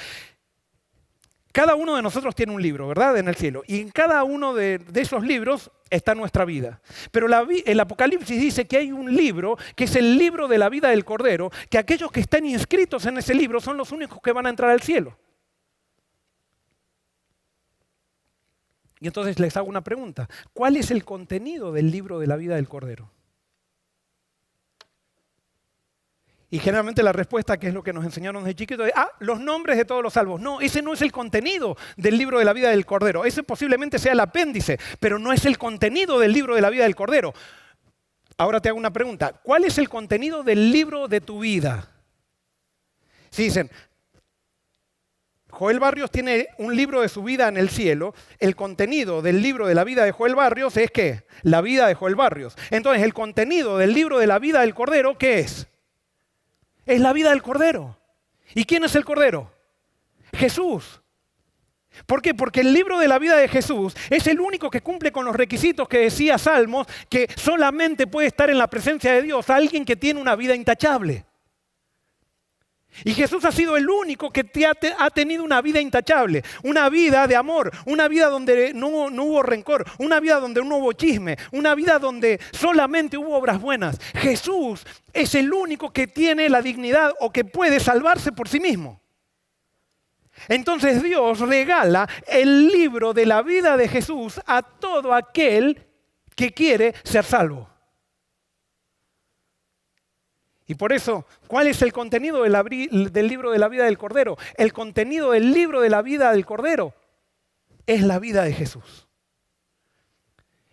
S1: Cada uno de nosotros tiene un libro, ¿verdad? En el cielo. Y en cada uno de esos libros está nuestra vida. Pero el Apocalipsis dice que hay un libro, que es el libro de la vida del Cordero, que aquellos que estén inscritos en ese libro son los únicos que van a entrar al cielo. Y entonces les hago una pregunta. ¿Cuál es el contenido del libro de la vida del Cordero? Y generalmente la respuesta, que es lo que nos enseñaron desde chiquitos, es los nombres de todos los salvos. No, ese no es el contenido del libro de la vida del Cordero. Ese posiblemente sea el apéndice, pero no es el contenido del libro de la vida del Cordero. Ahora te hago una pregunta. ¿Cuál es el contenido del libro de tu vida? Si dicen, Joel Barrios tiene un libro de su vida en el cielo, el contenido del libro de la vida de Joel Barrios es ¿qué? La vida de Joel Barrios. Entonces, el contenido del libro de la vida del Cordero, ¿qué es? Es la vida del Cordero. ¿Y quién es el Cordero? Jesús. ¿Por qué? Porque el libro de la vida de Jesús es el único que cumple con los requisitos que decía Salmos, que solamente puede estar en la presencia de Dios alguien que tiene una vida intachable. Y Jesús ha sido el único que ha tenido una vida intachable, una vida de amor, una vida donde no hubo rencor, una vida donde no hubo chisme, una vida donde solamente hubo obras buenas. Jesús es el único que tiene la dignidad o que puede salvarse por sí mismo. Entonces Dios regala el libro de la vida de Jesús a todo aquel que quiere ser salvo. Y por eso, ¿cuál es el contenido del libro de la vida del Cordero? El contenido del libro de la vida del Cordero es la vida de Jesús.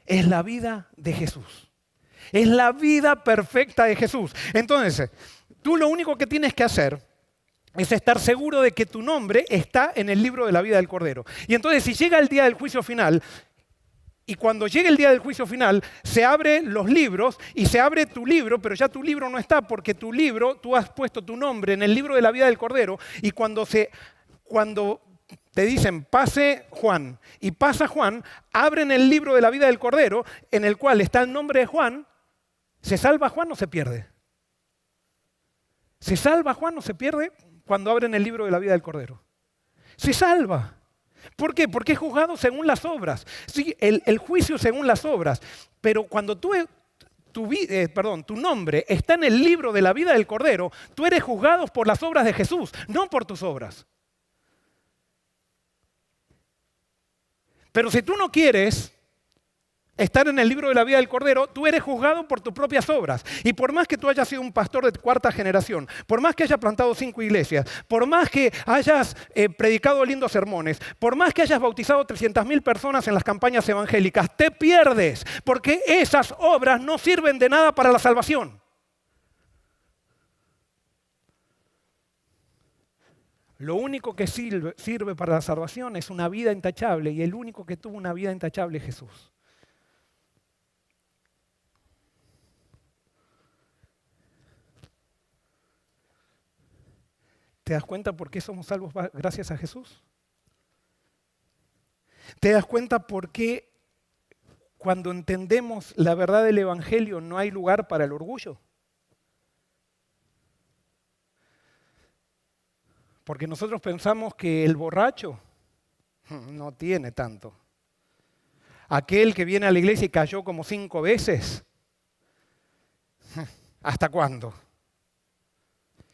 S1: Es la vida de Jesús. Es la vida perfecta de Jesús. Entonces, tú lo único que tienes que hacer es estar seguro de que tu nombre está en el libro de la vida del Cordero. Y entonces, si llega el día del juicio final, y cuando llegue el día del juicio final, se abren los libros y se abre tu libro, pero ya tu libro no está porque tu libro, tú has puesto tu nombre en el libro de la vida del Cordero, y cuando te dicen pase Juan y pasa Juan, abren el libro de la vida del Cordero en el cual está el nombre de Juan. ¿Se salva Juan o se pierde? ¿Se salva Juan o se pierde cuando abren el libro de la vida del Cordero? Se salva. ¿Por qué? Porque es juzgado según las obras. Sí, el juicio según las obras. Pero cuando tu nombre está en el libro de la vida del Cordero, tú eres juzgado por las obras de Jesús, no por tus obras. Pero si tú no quieres estar en el libro de la vida del Cordero, tú eres juzgado por tus propias obras. Y por más que tú hayas sido un pastor de cuarta generación, por más que hayas plantado 5 iglesias, por más que hayas predicado lindos sermones, por más que hayas bautizado 300.000 personas en las campañas evangélicas, te pierdes, porque esas obras no sirven de nada para la salvación. Lo único que sirve para la salvación es una vida intachable, y el único que tuvo una vida intachable es Jesús. ¿Te das cuenta por qué somos salvos gracias a Jesús? ¿Te das cuenta por qué cuando entendemos la verdad del Evangelio no hay lugar para el orgullo? Porque nosotros pensamos que el borracho no tiene tanto. Aquel que viene a la iglesia y cayó como 5 veces, ¿hasta cuándo?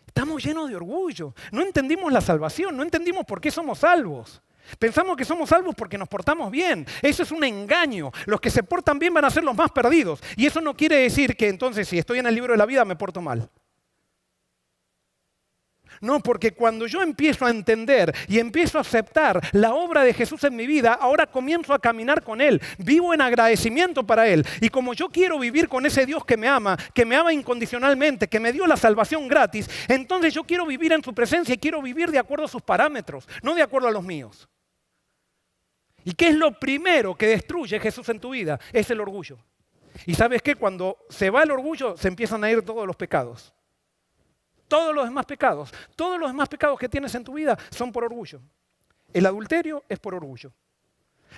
S1: Estamos llenos de orgullo. No entendimos la salvación, no entendimos por qué somos salvos. Pensamos que somos salvos porque nos portamos bien. Eso es un engaño. Los que se portan bien van a ser los más perdidos. Y eso no quiere decir que entonces si estoy en el libro de la vida me porto mal. No, porque cuando yo empiezo a entender y empiezo a aceptar la obra de Jesús en mi vida, ahora comienzo a caminar con Él. Vivo en agradecimiento para Él. Y como yo quiero vivir con ese Dios que me ama incondicionalmente, que me dio la salvación gratis, entonces yo quiero vivir en su presencia y quiero vivir de acuerdo a sus parámetros, no de acuerdo a los míos. ¿Y qué es lo primero que destruye Jesús en tu vida? Es el orgullo. ¿Y sabes qué? Cuando se va el orgullo, se empiezan a ir todos los pecados. Todos los demás pecados que tienes en tu vida son por orgullo. El adulterio es por orgullo.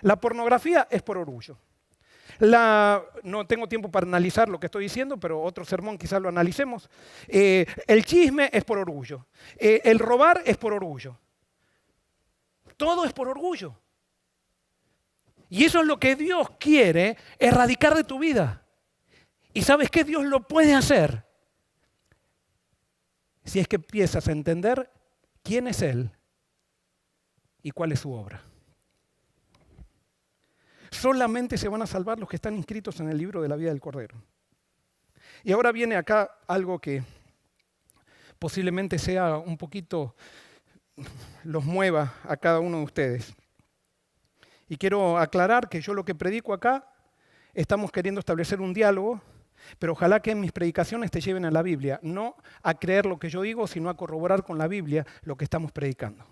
S1: La pornografía es por orgullo. No tengo tiempo para analizar lo que estoy diciendo, pero otro sermón quizás lo analicemos. El chisme es por orgullo. El robar es por orgullo. Todo es por orgullo. Y eso es lo que Dios quiere erradicar de tu vida. ¿Y sabes qué? Dios lo puede hacer si es que empiezas a entender quién es Él y cuál es su obra. Solamente se van a salvar los que están inscritos en el libro de la vida del Cordero. Y ahora viene acá algo que posiblemente sea un poquito, los mueva a cada uno de ustedes. Y quiero aclarar que yo lo que predico acá, estamos queriendo establecer un diálogo, pero ojalá que en mis predicaciones te lleven a la Biblia, no a creer lo que yo digo, sino a corroborar con la Biblia lo que estamos predicando.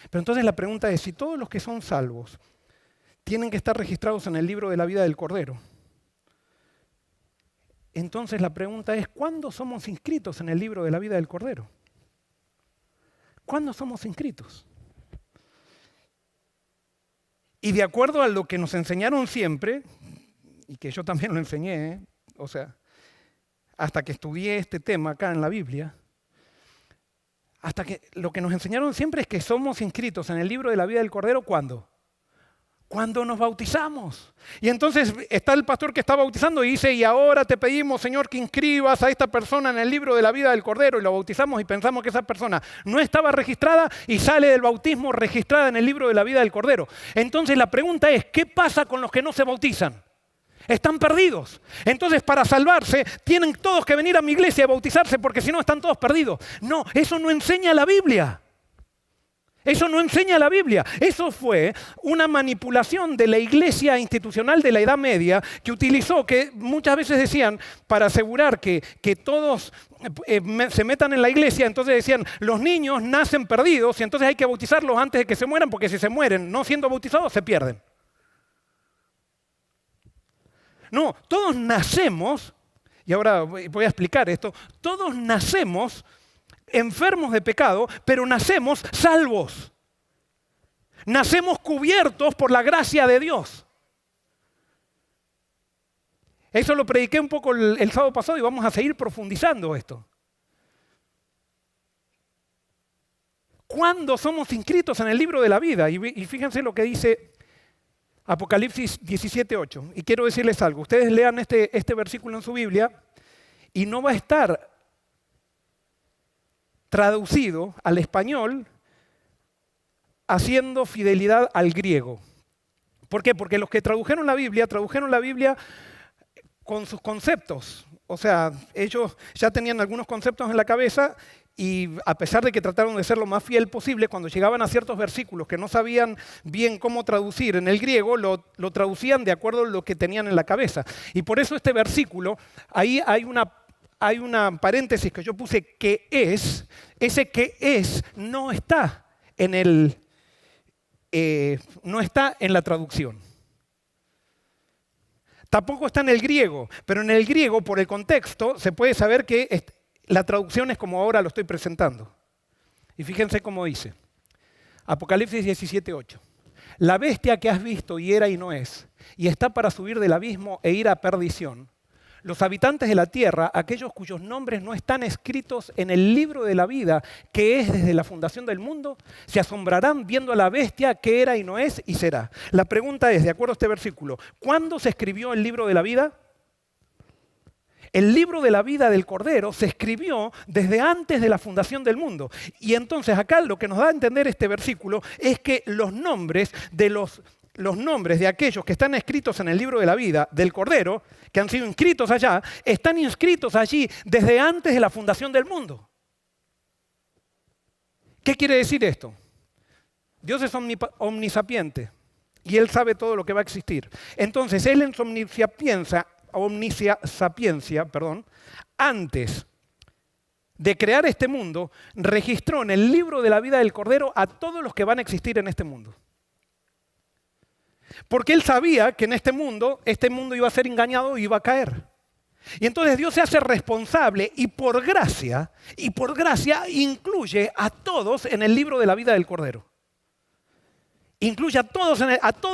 S1: Pero entonces la pregunta es, si todos los que son salvos tienen que estar registrados en el libro de la vida del Cordero, entonces la pregunta es, ¿cuándo somos inscritos en el libro de la vida del Cordero? ¿Cuándo somos inscritos? Y de acuerdo a lo que nos enseñaron siempre, y que yo también lo enseñé, o sea, hasta que estudié este tema acá en la Biblia, lo que nos enseñaron siempre es que somos inscritos en el libro de la vida del Cordero, ¿cuándo? Cuando nos bautizamos. Y entonces está el pastor que está bautizando y dice, y ahora te pedimos, Señor, que inscribas a esta persona en el libro de la vida del Cordero, y lo bautizamos y pensamos que esa persona no estaba registrada y sale del bautismo registrada en el libro de la vida del Cordero. Entonces la pregunta es, ¿qué pasa con los que no se bautizan? Están perdidos. Entonces, para salvarse, tienen todos que venir a mi iglesia a bautizarse porque si no están todos perdidos. No, eso no enseña la Biblia. Eso no enseña la Biblia. Eso fue una manipulación de la iglesia institucional de la Edad Media que utilizó, que muchas veces decían, para asegurar que todos se metan en la iglesia, entonces decían, los niños nacen perdidos y entonces hay que bautizarlos antes de que se mueran porque si se mueren no siendo bautizados se pierden. No, todos nacemos, y ahora voy a explicar esto, todos nacemos enfermos de pecado, pero nacemos salvos. Nacemos cubiertos por la gracia de Dios. Eso lo prediqué un poco el sábado pasado y vamos a seguir profundizando esto. ¿Cuándo somos inscritos en el libro de la vida? Y fíjense lo que dice Apocalipsis 17:8. Y quiero decirles algo. Ustedes lean este versículo en su Biblia y no va a estar traducido al español haciendo fidelidad al griego. ¿Por qué? Porque los que tradujeron la Biblia con sus conceptos. O sea, ellos ya tenían algunos conceptos en la cabeza y a pesar de que trataron de ser lo más fiel posible, cuando llegaban a ciertos versículos que no sabían bien cómo traducir en el griego, lo traducían de acuerdo a lo que tenían en la cabeza. Y por eso este versículo, ahí hay una paréntesis que yo puse, que es, ese que es no está no está en la traducción. Tampoco está en el griego, pero en el griego, por el contexto, se puede saber que la traducción es como ahora lo estoy presentando. Y fíjense cómo dice. Apocalipsis 17:8. La bestia que has visto hiera y no es, y está para subir del abismo e ir a perdición. Los habitantes de la tierra, aquellos cuyos nombres no están escritos en el libro de la vida, que es desde la fundación del mundo, se asombrarán viendo a la bestia que era y no es y será. La pregunta es, de acuerdo a este versículo, ¿cuándo se escribió el libro de la vida? El libro de la vida del Cordero se escribió desde antes de la fundación del mundo. Y entonces acá lo que nos da a entender este versículo es que los nombres de aquellos que están escritos en el libro de la vida del Cordero, que han sido inscritos allá, están inscritos allí desde antes de la fundación del mundo. ¿Qué quiere decir esto? Dios es omnisapiente y Él sabe todo lo que va a existir. Entonces, Él en su omnisapiencia, antes de crear este mundo, registró en el libro de la vida del Cordero a todos los que van a existir en este mundo. Porque Él sabía que en este mundo iba a ser engañado y iba a caer. Y entonces Dios se hace responsable y por gracia incluye a todos en el libro de la vida del Cordero. Incluye a todos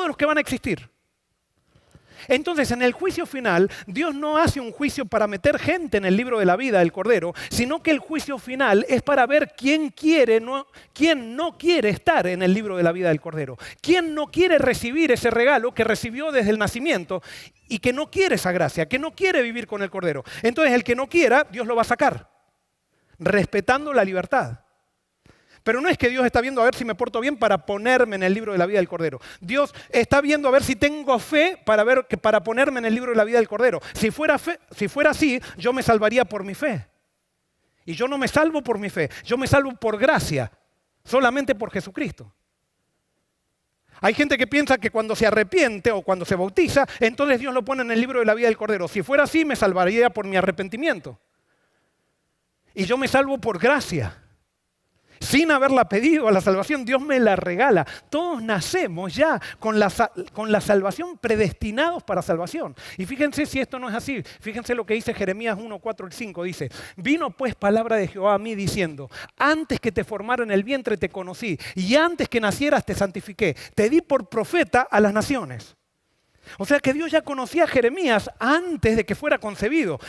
S1: los que van a existir. Entonces, en el juicio final, Dios no hace un juicio para meter gente en el libro de la vida del Cordero, sino que el juicio final es para ver quién no quiere estar en el libro de la vida del Cordero, quién no quiere recibir ese regalo que recibió desde el nacimiento y que no quiere esa gracia, que no quiere vivir con el Cordero. Entonces, el que no quiera, Dios lo va a sacar, respetando la libertad. Pero no es que Dios está viendo a ver si me porto bien para ponerme en el libro de la vida del Cordero. Dios está viendo a ver si tengo fe para ponerme en el libro de la vida del Cordero. Si fuera así, yo me salvaría por mi fe. Y yo no me salvo por mi fe, yo me salvo por gracia, solamente por Jesucristo. Hay gente que piensa que cuando se arrepiente o cuando se bautiza, entonces Dios lo pone en el libro de la vida del Cordero. Si fuera así, me salvaría por mi arrepentimiento. Y yo me salvo por gracia. Sin haberla pedido a la salvación, Dios me la regala. Todos nacemos ya con la salvación, predestinados para salvación. Y fíjense si esto no es así. Fíjense lo que dice Jeremías 1, 4 y 5. Dice, vino pues palabra de Jehová a mí diciendo, antes que te formara en el vientre te conocí, y antes que nacieras te santifiqué. Te di por profeta a las naciones. O sea que Dios ya conocía a Jeremías antes de que fuera concebido.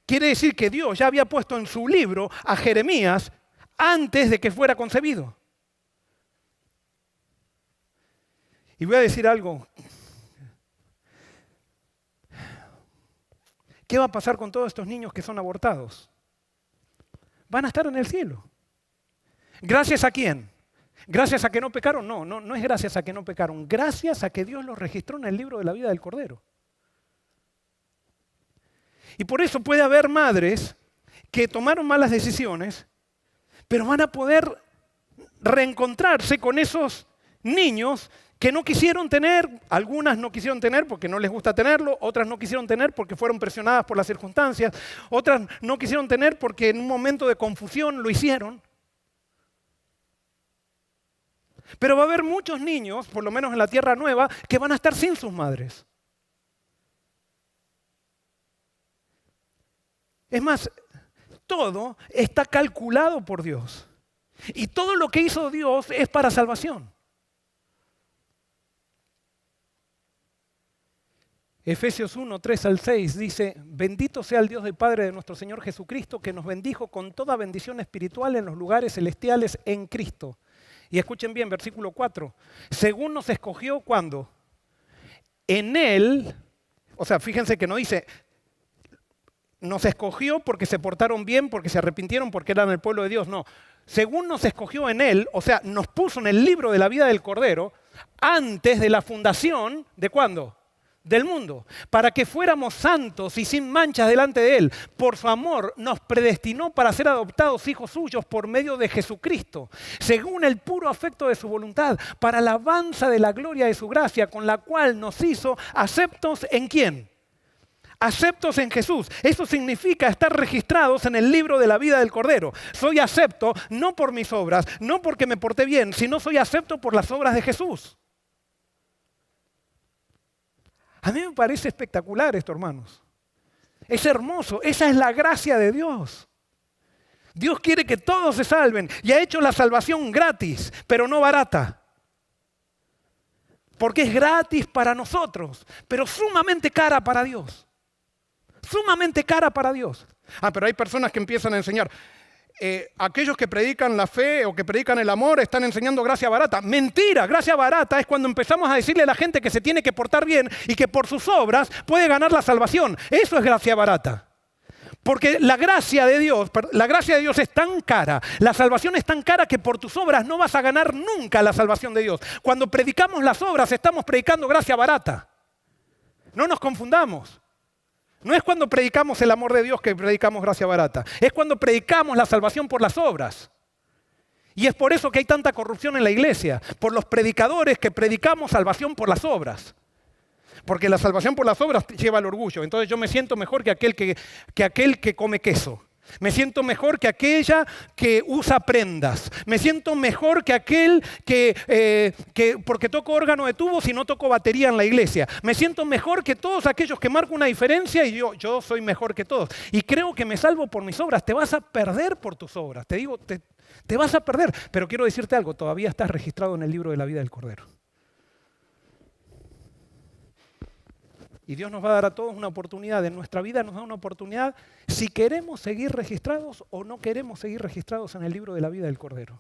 S1: Quiere decir que Dios ya había puesto en su libro a Jeremías antes de que fuera concebido. Y voy a decir algo. ¿Qué va a pasar con todos estos niños que son abortados? Van a estar en el cielo. ¿Gracias a quién? ¿Gracias a que no pecaron? No es gracias a que no pecaron. Gracias a que Dios los registró en el libro de la vida del Cordero. Y por eso puede haber madres que tomaron malas decisiones, pero van a poder reencontrarse con esos niños que no quisieron tener. Algunas no quisieron tener porque no les gusta tenerlo, otras no quisieron tener porque fueron presionadas por las circunstancias, otras no quisieron tener porque en un momento de confusión lo hicieron. Pero va a haber muchos niños, por lo menos en la Tierra Nueva, que van a estar sin sus madres. Es más, todo está calculado por Dios. Y todo lo que hizo Dios es para salvación. Efesios 1, 3 al 6 dice, bendito sea el Dios y Padre de nuestro Señor Jesucristo, que nos bendijo con toda bendición espiritual en los lugares celestiales en Cristo. Y escuchen bien, versículo 4. Según nos escogió, ¿cuándo? En Él, o sea, fíjense que no dice, nos escogió porque se portaron bien, porque se arrepintieron, porque eran el pueblo de Dios. No, según nos escogió en Él, o sea, nos puso en el libro de la vida del Cordero, antes de la fundación, ¿de cuándo? Del mundo, para que fuéramos santos y sin manchas delante de Él. Por su amor nos predestinó para ser adoptados hijos suyos por medio de Jesucristo, según el puro afecto de su voluntad, para alabanza de la gloria de su gracia, con la cual nos hizo aceptos ¿en quién? Aceptos en Jesús. Eso significa estar registrados en el libro de la vida del Cordero. Soy acepto no por mis obras, no porque me porté bien, sino soy acepto por las obras de Jesús. A mí me parece espectacular esto, hermanos. Es hermoso. Esa es la gracia de Dios. Dios quiere que todos se salven y ha hecho la salvación gratis, pero no barata. Porque es gratis para nosotros, pero sumamente cara para Dios. Sumamente cara para Dios. Pero hay personas que empiezan a enseñar. Aquellos que predican la fe o que predican el amor están enseñando gracia barata. Mentira, gracia barata es cuando empezamos a decirle a la gente que se tiene que portar bien y que por sus obras puede ganar la salvación. Eso es gracia barata. Porque la gracia de Dios es tan cara, la salvación es tan cara que por tus obras no vas a ganar nunca la salvación de Dios. Cuando predicamos las obras estamos predicando gracia barata. No nos confundamos. No es cuando predicamos el amor de Dios que predicamos gracia barata. Es cuando predicamos la salvación por las obras. Y es por eso que hay tanta corrupción en la iglesia. Por los predicadores que predicamos salvación por las obras. Porque la salvación por las obras lleva al orgullo. Entonces yo me siento mejor que aquel que come queso. Me siento mejor que aquella que usa prendas. Me siento mejor que aquel que porque toco órgano de tubos y no toco batería en la iglesia. Me siento mejor que todos aquellos que marcan una diferencia y yo soy mejor que todos. Y creo que me salvo por mis obras. Te vas a perder por tus obras. Te digo, te vas a perder. Pero quiero decirte algo, todavía estás registrado en el libro de la vida del Cordero. Y Dios nos va a dar a todos una oportunidad. En nuestra vida nos da una oportunidad si queremos seguir registrados o no queremos seguir registrados en el libro de la vida del Cordero.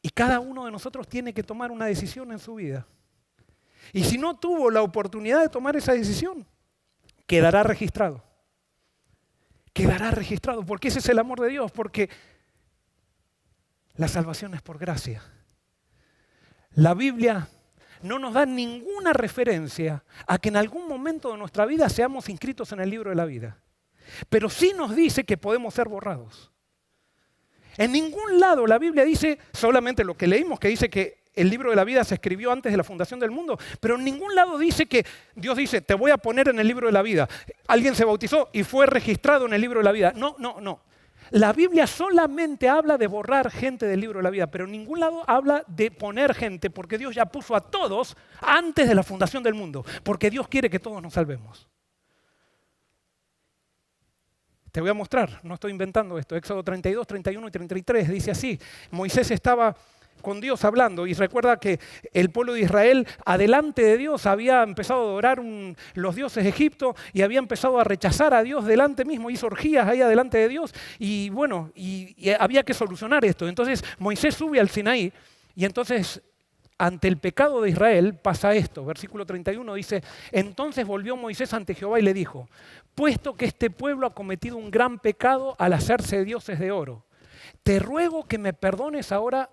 S1: Y cada uno de nosotros tiene que tomar una decisión en su vida. Y si no tuvo la oportunidad de tomar esa decisión, quedará registrado. Quedará registrado, porque ese es el amor de Dios, porque la salvación es por gracia. La Biblia no nos da ninguna referencia a que en algún momento de nuestra vida seamos inscritos en el libro de la vida. Pero sí nos dice que podemos ser borrados. En ningún lado la Biblia dice, solamente lo que leímos, que dice que el libro de la vida se escribió antes de la fundación del mundo, pero en ningún lado dice que Dios dice, te voy a poner en el libro de la vida. Alguien se bautizó y fue registrado en el libro de la vida. No. La Biblia solamente habla de borrar gente del libro de la vida, pero en ningún lado habla de poner gente, porque Dios ya puso a todos antes de la fundación del mundo, porque Dios quiere que todos nos salvemos. Te voy a mostrar, no estoy inventando esto. Éxodo 32, 31 y 33 dice así. Moisés estaba con Dios hablando y recuerda que el pueblo de Israel adelante de Dios había empezado a adorar los dioses de Egipto y había empezado a rechazar a Dios delante mismo, hizo orgías ahí adelante de Dios y bueno, y había que solucionar esto. Entonces Moisés sube al Sinaí y entonces ante el pecado de Israel pasa esto. Versículo 31 dice, entonces volvió Moisés ante Jehová y le dijo, puesto que este pueblo ha cometido un gran pecado al hacerse dioses de oro, te ruego que me perdones ahora,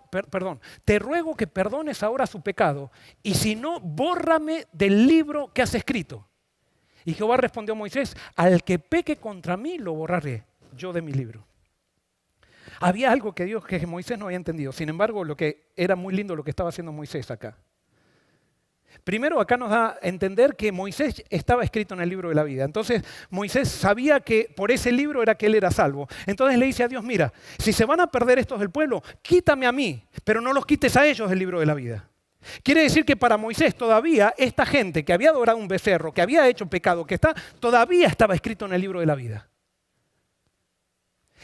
S1: te ruego que perdones ahora su pecado, y si no, bórrame del libro que has escrito. Y Jehová respondió a Moisés, al que peque contra mí lo borraré yo de mi libro. Había algo que Moisés no había entendido. Sin embargo, lo que era muy lindo lo que estaba haciendo Moisés acá. Primero, acá nos da a entender que Moisés estaba escrito en el libro de la vida. Entonces, Moisés sabía que por ese libro era que él era salvo. Entonces le dice a Dios, mira, si se van a perder estos del pueblo, quítame a mí, pero no los quites a ellos del libro de la vida. Quiere decir que para Moisés todavía esta gente que había adorado un becerro, que había hecho pecado, todavía estaba escrito en el libro de la vida.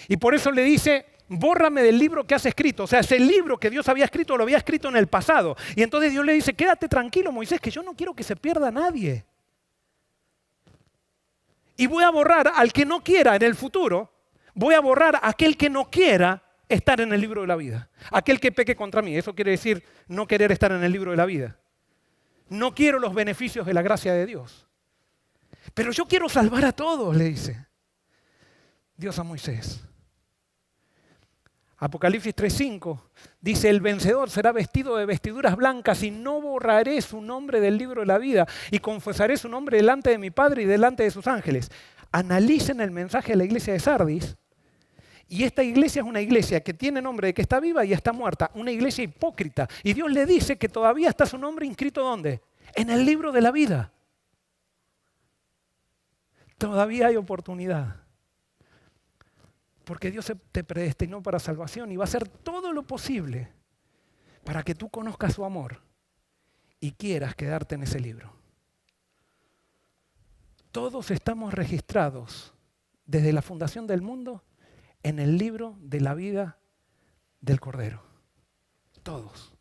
S1: Y por eso le dice, bórrame del libro que has escrito. O sea, ese libro que Dios había escrito, lo había escrito en el pasado. Y entonces Dios le dice, quédate tranquilo, Moisés, que yo no quiero que se pierda nadie. Y voy a borrar al que no quiera en el futuro, voy a borrar a aquel que no quiera estar en el libro de la vida. Aquel que peque contra mí. Eso quiere decir no querer estar en el libro de la vida. No quiero los beneficios de la gracia de Dios. Pero yo quiero salvar a todos, le dice Dios a Moisés. Apocalipsis 3:5 dice, el vencedor será vestido de vestiduras blancas y no borraré su nombre del libro de la vida y confesaré su nombre delante de mi Padre y delante de sus ángeles. Analicen el mensaje de la iglesia de Sardis y esta iglesia es una iglesia que tiene nombre de que está viva y está muerta, una iglesia hipócrita. Y Dios le dice que todavía está su nombre inscrito ¿dónde? En el libro de la vida. Todavía hay oportunidad. Porque Dios te predestinó para salvación y va a hacer todo lo posible para que tú conozcas su amor y quieras quedarte en ese libro. Todos estamos registrados desde la fundación del mundo en el libro de la vida del Cordero. Todos.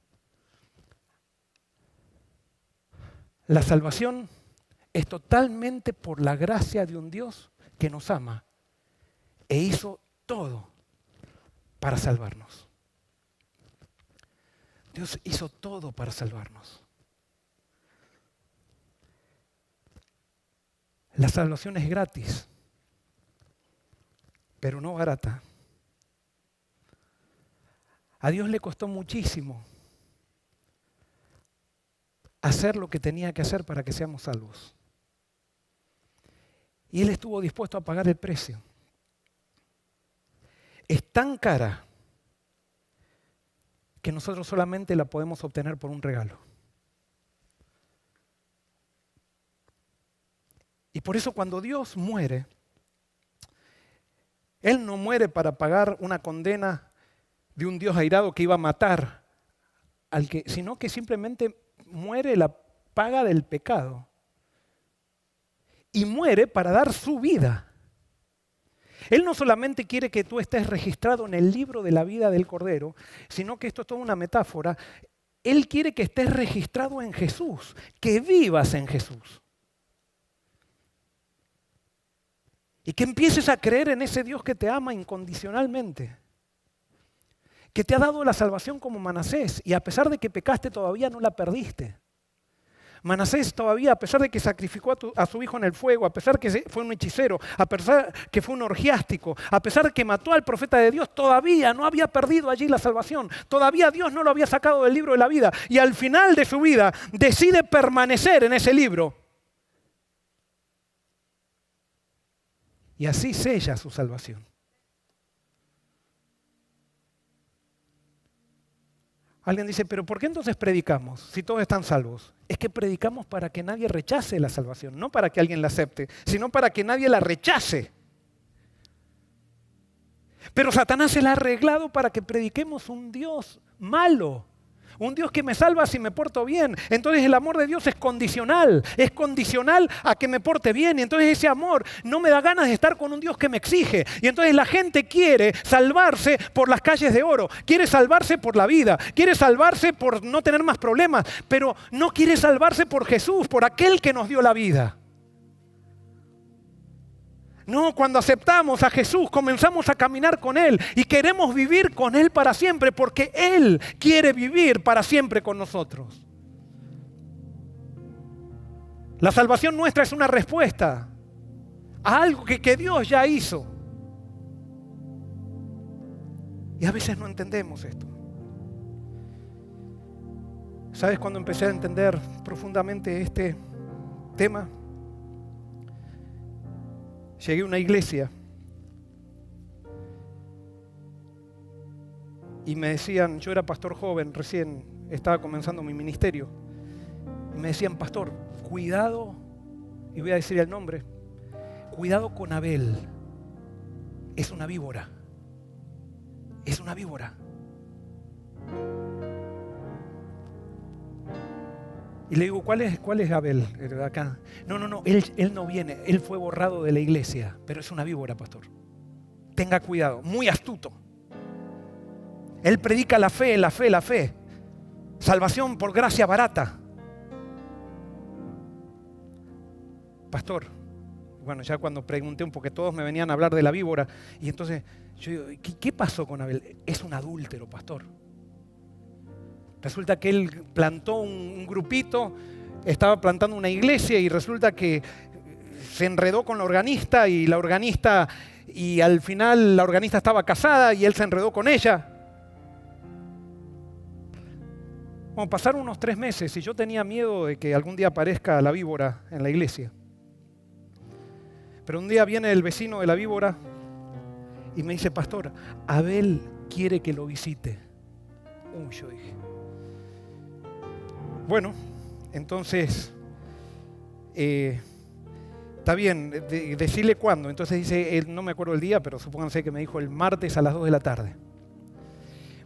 S1: La salvación es totalmente por la gracia de un Dios que nos ama e hizo todo para salvarnos. Dios hizo todo para salvarnos. La salvación es gratis, pero no barata. A Dios le costó muchísimo hacer lo que tenía que hacer para que seamos salvos. Y Él estuvo dispuesto a pagar el precio. Es tan cara que nosotros solamente la podemos obtener por un regalo. Y por eso cuando Dios muere, Él no muere para pagar una condena de un Dios airado que iba a matar sino que simplemente muere la paga del pecado. Y muere para dar su vida. Él no solamente quiere que tú estés registrado en el libro de la vida del Cordero, sino que esto es toda una metáfora. Él quiere que estés registrado en Jesús, que vivas en Jesús. Y que empieces a creer en ese Dios que te ama incondicionalmente. Que te ha dado la salvación como Manasés y a pesar de que pecaste todavía no la perdiste. Manasés todavía, a pesar de que sacrificó a su hijo en el fuego, a pesar de que fue un hechicero, a pesar de que fue un orgiástico, a pesar de que mató al profeta de Dios, todavía no había perdido allí la salvación. Todavía Dios no lo había sacado del libro de la vida. Y al final de su vida decide permanecer en ese libro. Y así sella su salvación. Alguien dice, pero ¿por qué entonces predicamos si todos están salvos? Es que predicamos para que nadie rechace la salvación, no para que alguien la acepte, sino para que nadie la rechace. Pero Satanás se la ha arreglado para que prediquemos un Dios malo, un Dios que me salva si me porto bien. Entonces el amor de Dios es condicional a que me porte bien. Y entonces ese amor no me da ganas de estar con un Dios que me exige. Y entonces la gente quiere salvarse por las calles de oro, quiere salvarse por la vida, quiere salvarse por no tener más problemas, pero no quiere salvarse por Jesús, por aquel que nos dio la vida. No, cuando aceptamos a Jesús, comenzamos a caminar con Él y queremos vivir con Él para siempre porque Él quiere vivir para siempre con nosotros. La salvación nuestra es una respuesta a algo que Dios ya hizo. Y a veces no entendemos esto. ¿Sabes cuándo empecé a entender profundamente este tema? Llegué a una iglesia y me decían, yo era pastor joven, recién estaba comenzando mi ministerio, y me decían, pastor, cuidado, y voy a decir el nombre, cuidado con Abel, es una víbora, es una víbora. Y le digo, ¿cuál es Abel? Acá. No, él no viene, él fue borrado de la iglesia, pero es una víbora, pastor. Tenga cuidado, muy astuto. Él predica la fe. Salvación por gracia barata. Pastor, bueno, ya cuando pregunté un poco, todos me venían a hablar de la víbora, y entonces yo digo, ¿qué pasó con Abel? Es un adúltero, pastor. Resulta que él plantó un grupito, estaba plantando una iglesia y resulta que se enredó con la organista y al final la organista estaba casada y él se enredó con ella. Bueno, pasaron unos 3 meses y yo tenía miedo de que algún día aparezca la víbora en la iglesia. Pero un día viene el vecino de la víbora y me dice, pastor, Abel quiere que lo visite. Yo dije. Bueno, entonces, está bien, decirle cuándo. Entonces dice, no me acuerdo el día, pero supónganse que me dijo el martes a las 2 de la tarde.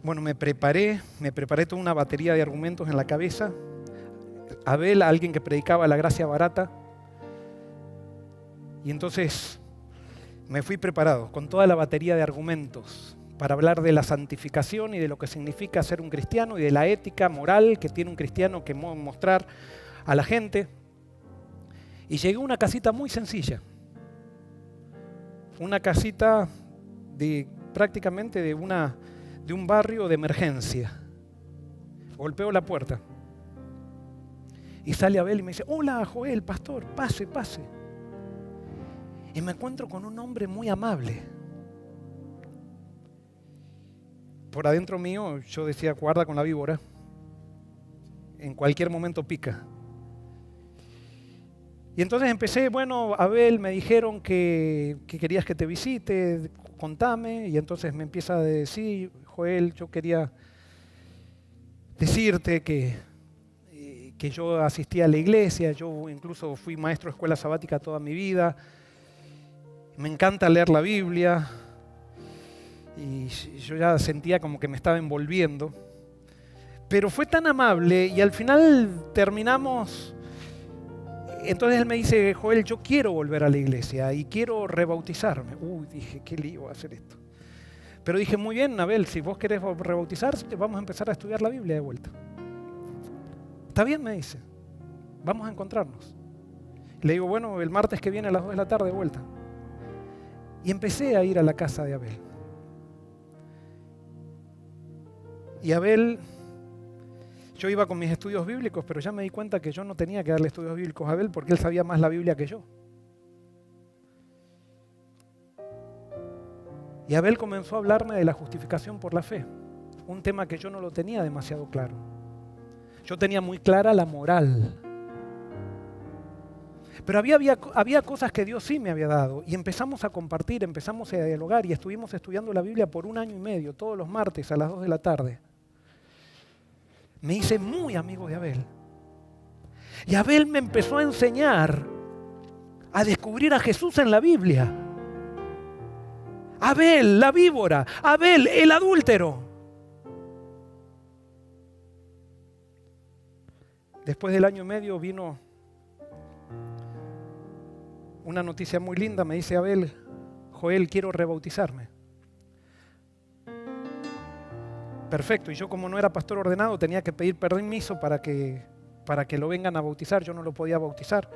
S1: Bueno, me preparé toda una batería de argumentos en la cabeza. Abel, alguien que predicaba la gracia barata. Y entonces Me fui preparado con toda la batería de argumentos para hablar de la santificación y de lo que significa ser un cristiano y de la ética moral que tiene un cristiano que mostrar a la gente. Y llegué a una casita muy sencilla. Una casita prácticamente de un barrio de emergencia. Golpeo la puerta. Y sale Abel y me dice, hola Joel, pastor, pase, pase. Y me encuentro con un hombre muy amable. Por adentro mío yo decía, guarda con la víbora. En cualquier momento pica. Y entonces empecé, bueno, Abel, me dijeron que querías que te visite, contame. Y entonces me empieza a decir, Joel, yo quería decirte que yo asistía a la iglesia, yo incluso fui maestro de escuela sabática toda mi vida. Me encanta leer la Biblia. Y yo ya sentía como que me estaba envolviendo. Pero fue tan amable y al final terminamos. Entonces él me dice, Joel, yo quiero volver a la iglesia y quiero rebautizarme. Dije, qué lío va a hacer esto. Pero dije, muy bien, Abel, si vos querés rebautizarte, vamos a empezar a estudiar la Biblia de vuelta. Está bien, me dice, vamos a encontrarnos. Le digo, bueno, el martes que viene a las 2 de la tarde de vuelta. Y empecé a ir a la casa de Abel. Y Abel, yo iba con mis estudios bíblicos, pero ya me di cuenta que yo no tenía que darle estudios bíblicos a Abel porque él sabía más la Biblia que yo. Y Abel comenzó a hablarme de la justificación por la fe, un tema que yo no lo tenía demasiado claro. Yo tenía muy clara la moral. Pero había cosas que Dios sí me había dado y empezamos a compartir, empezamos a dialogar y estuvimos estudiando la Biblia por 1 año y medio, todos los martes a las 2 de la tarde. Me hice muy amigo de Abel. Y Abel me empezó a enseñar a descubrir a Jesús en la Biblia. Abel, la víbora. Abel, el adúltero. Después del 1 año y medio vino una noticia muy linda. Me dice Abel, Joel, quiero rebautizarme. Perfecto, y yo como no era pastor ordenado tenía que pedir permiso para que lo vengan a bautizar, yo no lo podía bautizar.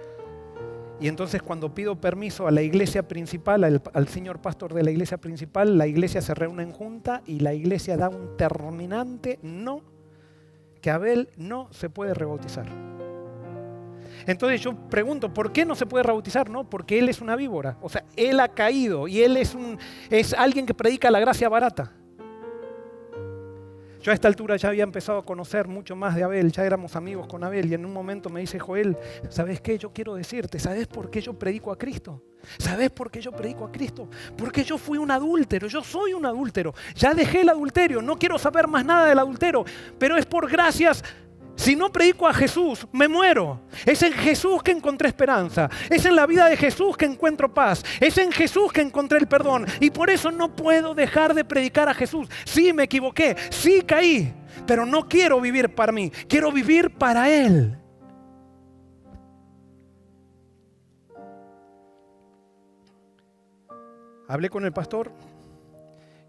S1: Y entonces cuando pido permiso a la iglesia principal, al señor pastor de la iglesia principal, la iglesia se reúne en junta y la iglesia da un terminante no, que Abel no se puede rebautizar. Entonces yo pregunto, ¿por qué no se puede rebautizar? No, porque él es una víbora, o sea, él ha caído y él es alguien que predica la gracia barata. Yo a esta altura ya había empezado a conocer mucho más de Abel, ya éramos amigos con Abel y en un momento me dice, Joel, ¿sabes qué? Yo quiero decirte, ¿sabes por qué yo predico a Cristo? ¿Sabes por qué yo predico a Cristo? Porque yo fui un adúltero, yo soy un adúltero, ya dejé el adulterio, no quiero saber más nada del adulterio, pero es por gracias. Si no predico a Jesús, me muero. Es en Jesús que encontré esperanza. Es en la vida de Jesús que encuentro paz. Es en Jesús que encontré el perdón. Y por eso no puedo dejar de predicar a Jesús. Sí, me equivoqué. Sí, caí. Pero no quiero vivir para mí. Quiero vivir para Él. Hablé con el pastor.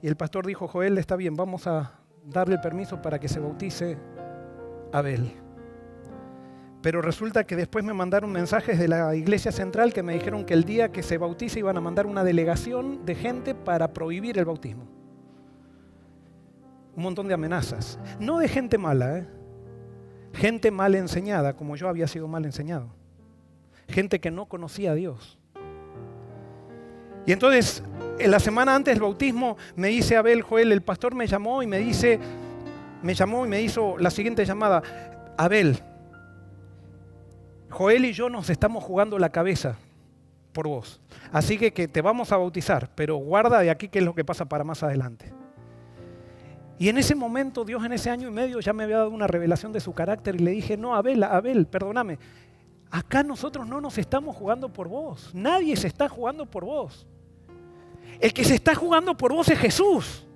S1: Y el pastor dijo, Joel, está bien, vamos a darle el permiso para que se bautice Abel. Pero resulta que después me mandaron mensajes de la iglesia central que me dijeron que el día que se bautice iban a mandar una delegación de gente para prohibir el bautismo. Un montón de amenazas. No de gente mala, gente mal enseñada, como yo había sido mal enseñado. Gente que no conocía a Dios. Y entonces, en la semana antes del bautismo, me dice Abel, Joel, el pastor me llamó y me hizo la siguiente llamada. Abel, Joel y yo nos estamos jugando la cabeza por vos. Así que te vamos a bautizar, pero guarda de aquí qué es lo que pasa para más adelante. Y en ese momento, Dios en ese 1 año y medio ya me había dado una revelación de su carácter y le dije, no, Abel, perdóname. Acá nosotros no nos estamos jugando por vos. Nadie se está jugando por vos. El que se está jugando por vos es Jesús.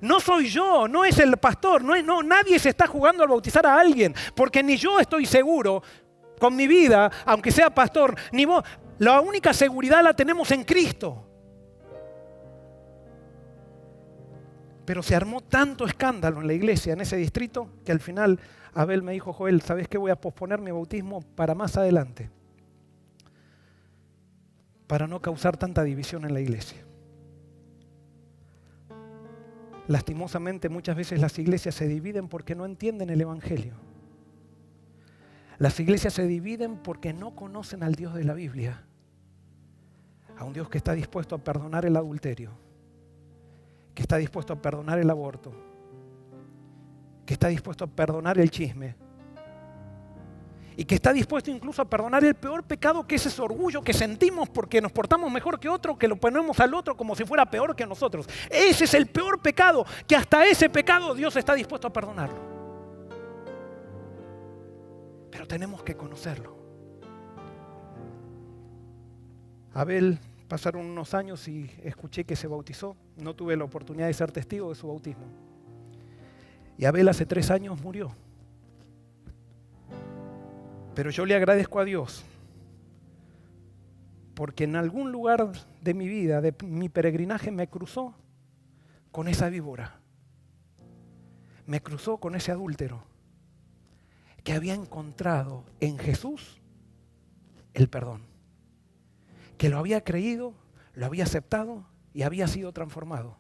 S1: No soy yo, no es el pastor, nadie se está jugando al bautizar a alguien, porque ni yo estoy seguro con mi vida, aunque sea pastor, ni vos. La única seguridad la tenemos en Cristo. Pero se armó tanto escándalo en la iglesia, en ese distrito, que al final Abel me dijo: Joel, ¿sabes qué? Voy a posponer mi bautismo para más adelante, para no causar tanta división en la iglesia. Lastimosamente, muchas veces las iglesias se dividen porque no entienden el Evangelio. Las iglesias se dividen porque no conocen al Dios de la Biblia, a un Dios que está dispuesto a perdonar el adulterio, que está dispuesto a perdonar el aborto, que está dispuesto a perdonar el chisme y que está dispuesto incluso a perdonar el peor pecado, que es ese orgullo que sentimos porque nos portamos mejor que otro, que lo ponemos al otro como si fuera peor que nosotros. Ese es el peor pecado, que hasta ese pecado Dios está dispuesto a perdonarlo. Pero tenemos que conocerlo. Abel, pasaron unos años y escuché que se bautizó. No tuve la oportunidad de ser testigo de su bautismo. Y Abel hace 3 años murió. Pero yo le agradezco a Dios porque en algún lugar de mi vida, de mi peregrinaje, me cruzó con esa víbora. Me cruzó con ese adúltero que había encontrado en Jesús el perdón, que lo había creído, lo había aceptado y había sido transformado.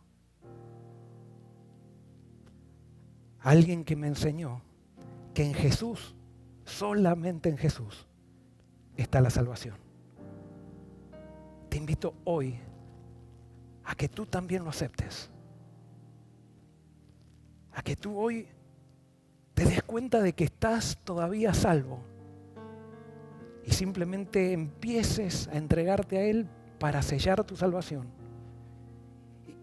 S1: Alguien que me enseñó que en Jesús, solamente en Jesús, está la salvación. Te invito hoy a que tú también lo aceptes, a que tú hoy te des cuenta de que estás todavía salvo y simplemente empieces a entregarte a Él para sellar tu salvación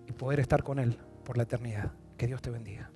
S1: y poder estar con Él por la eternidad. Que Dios te bendiga.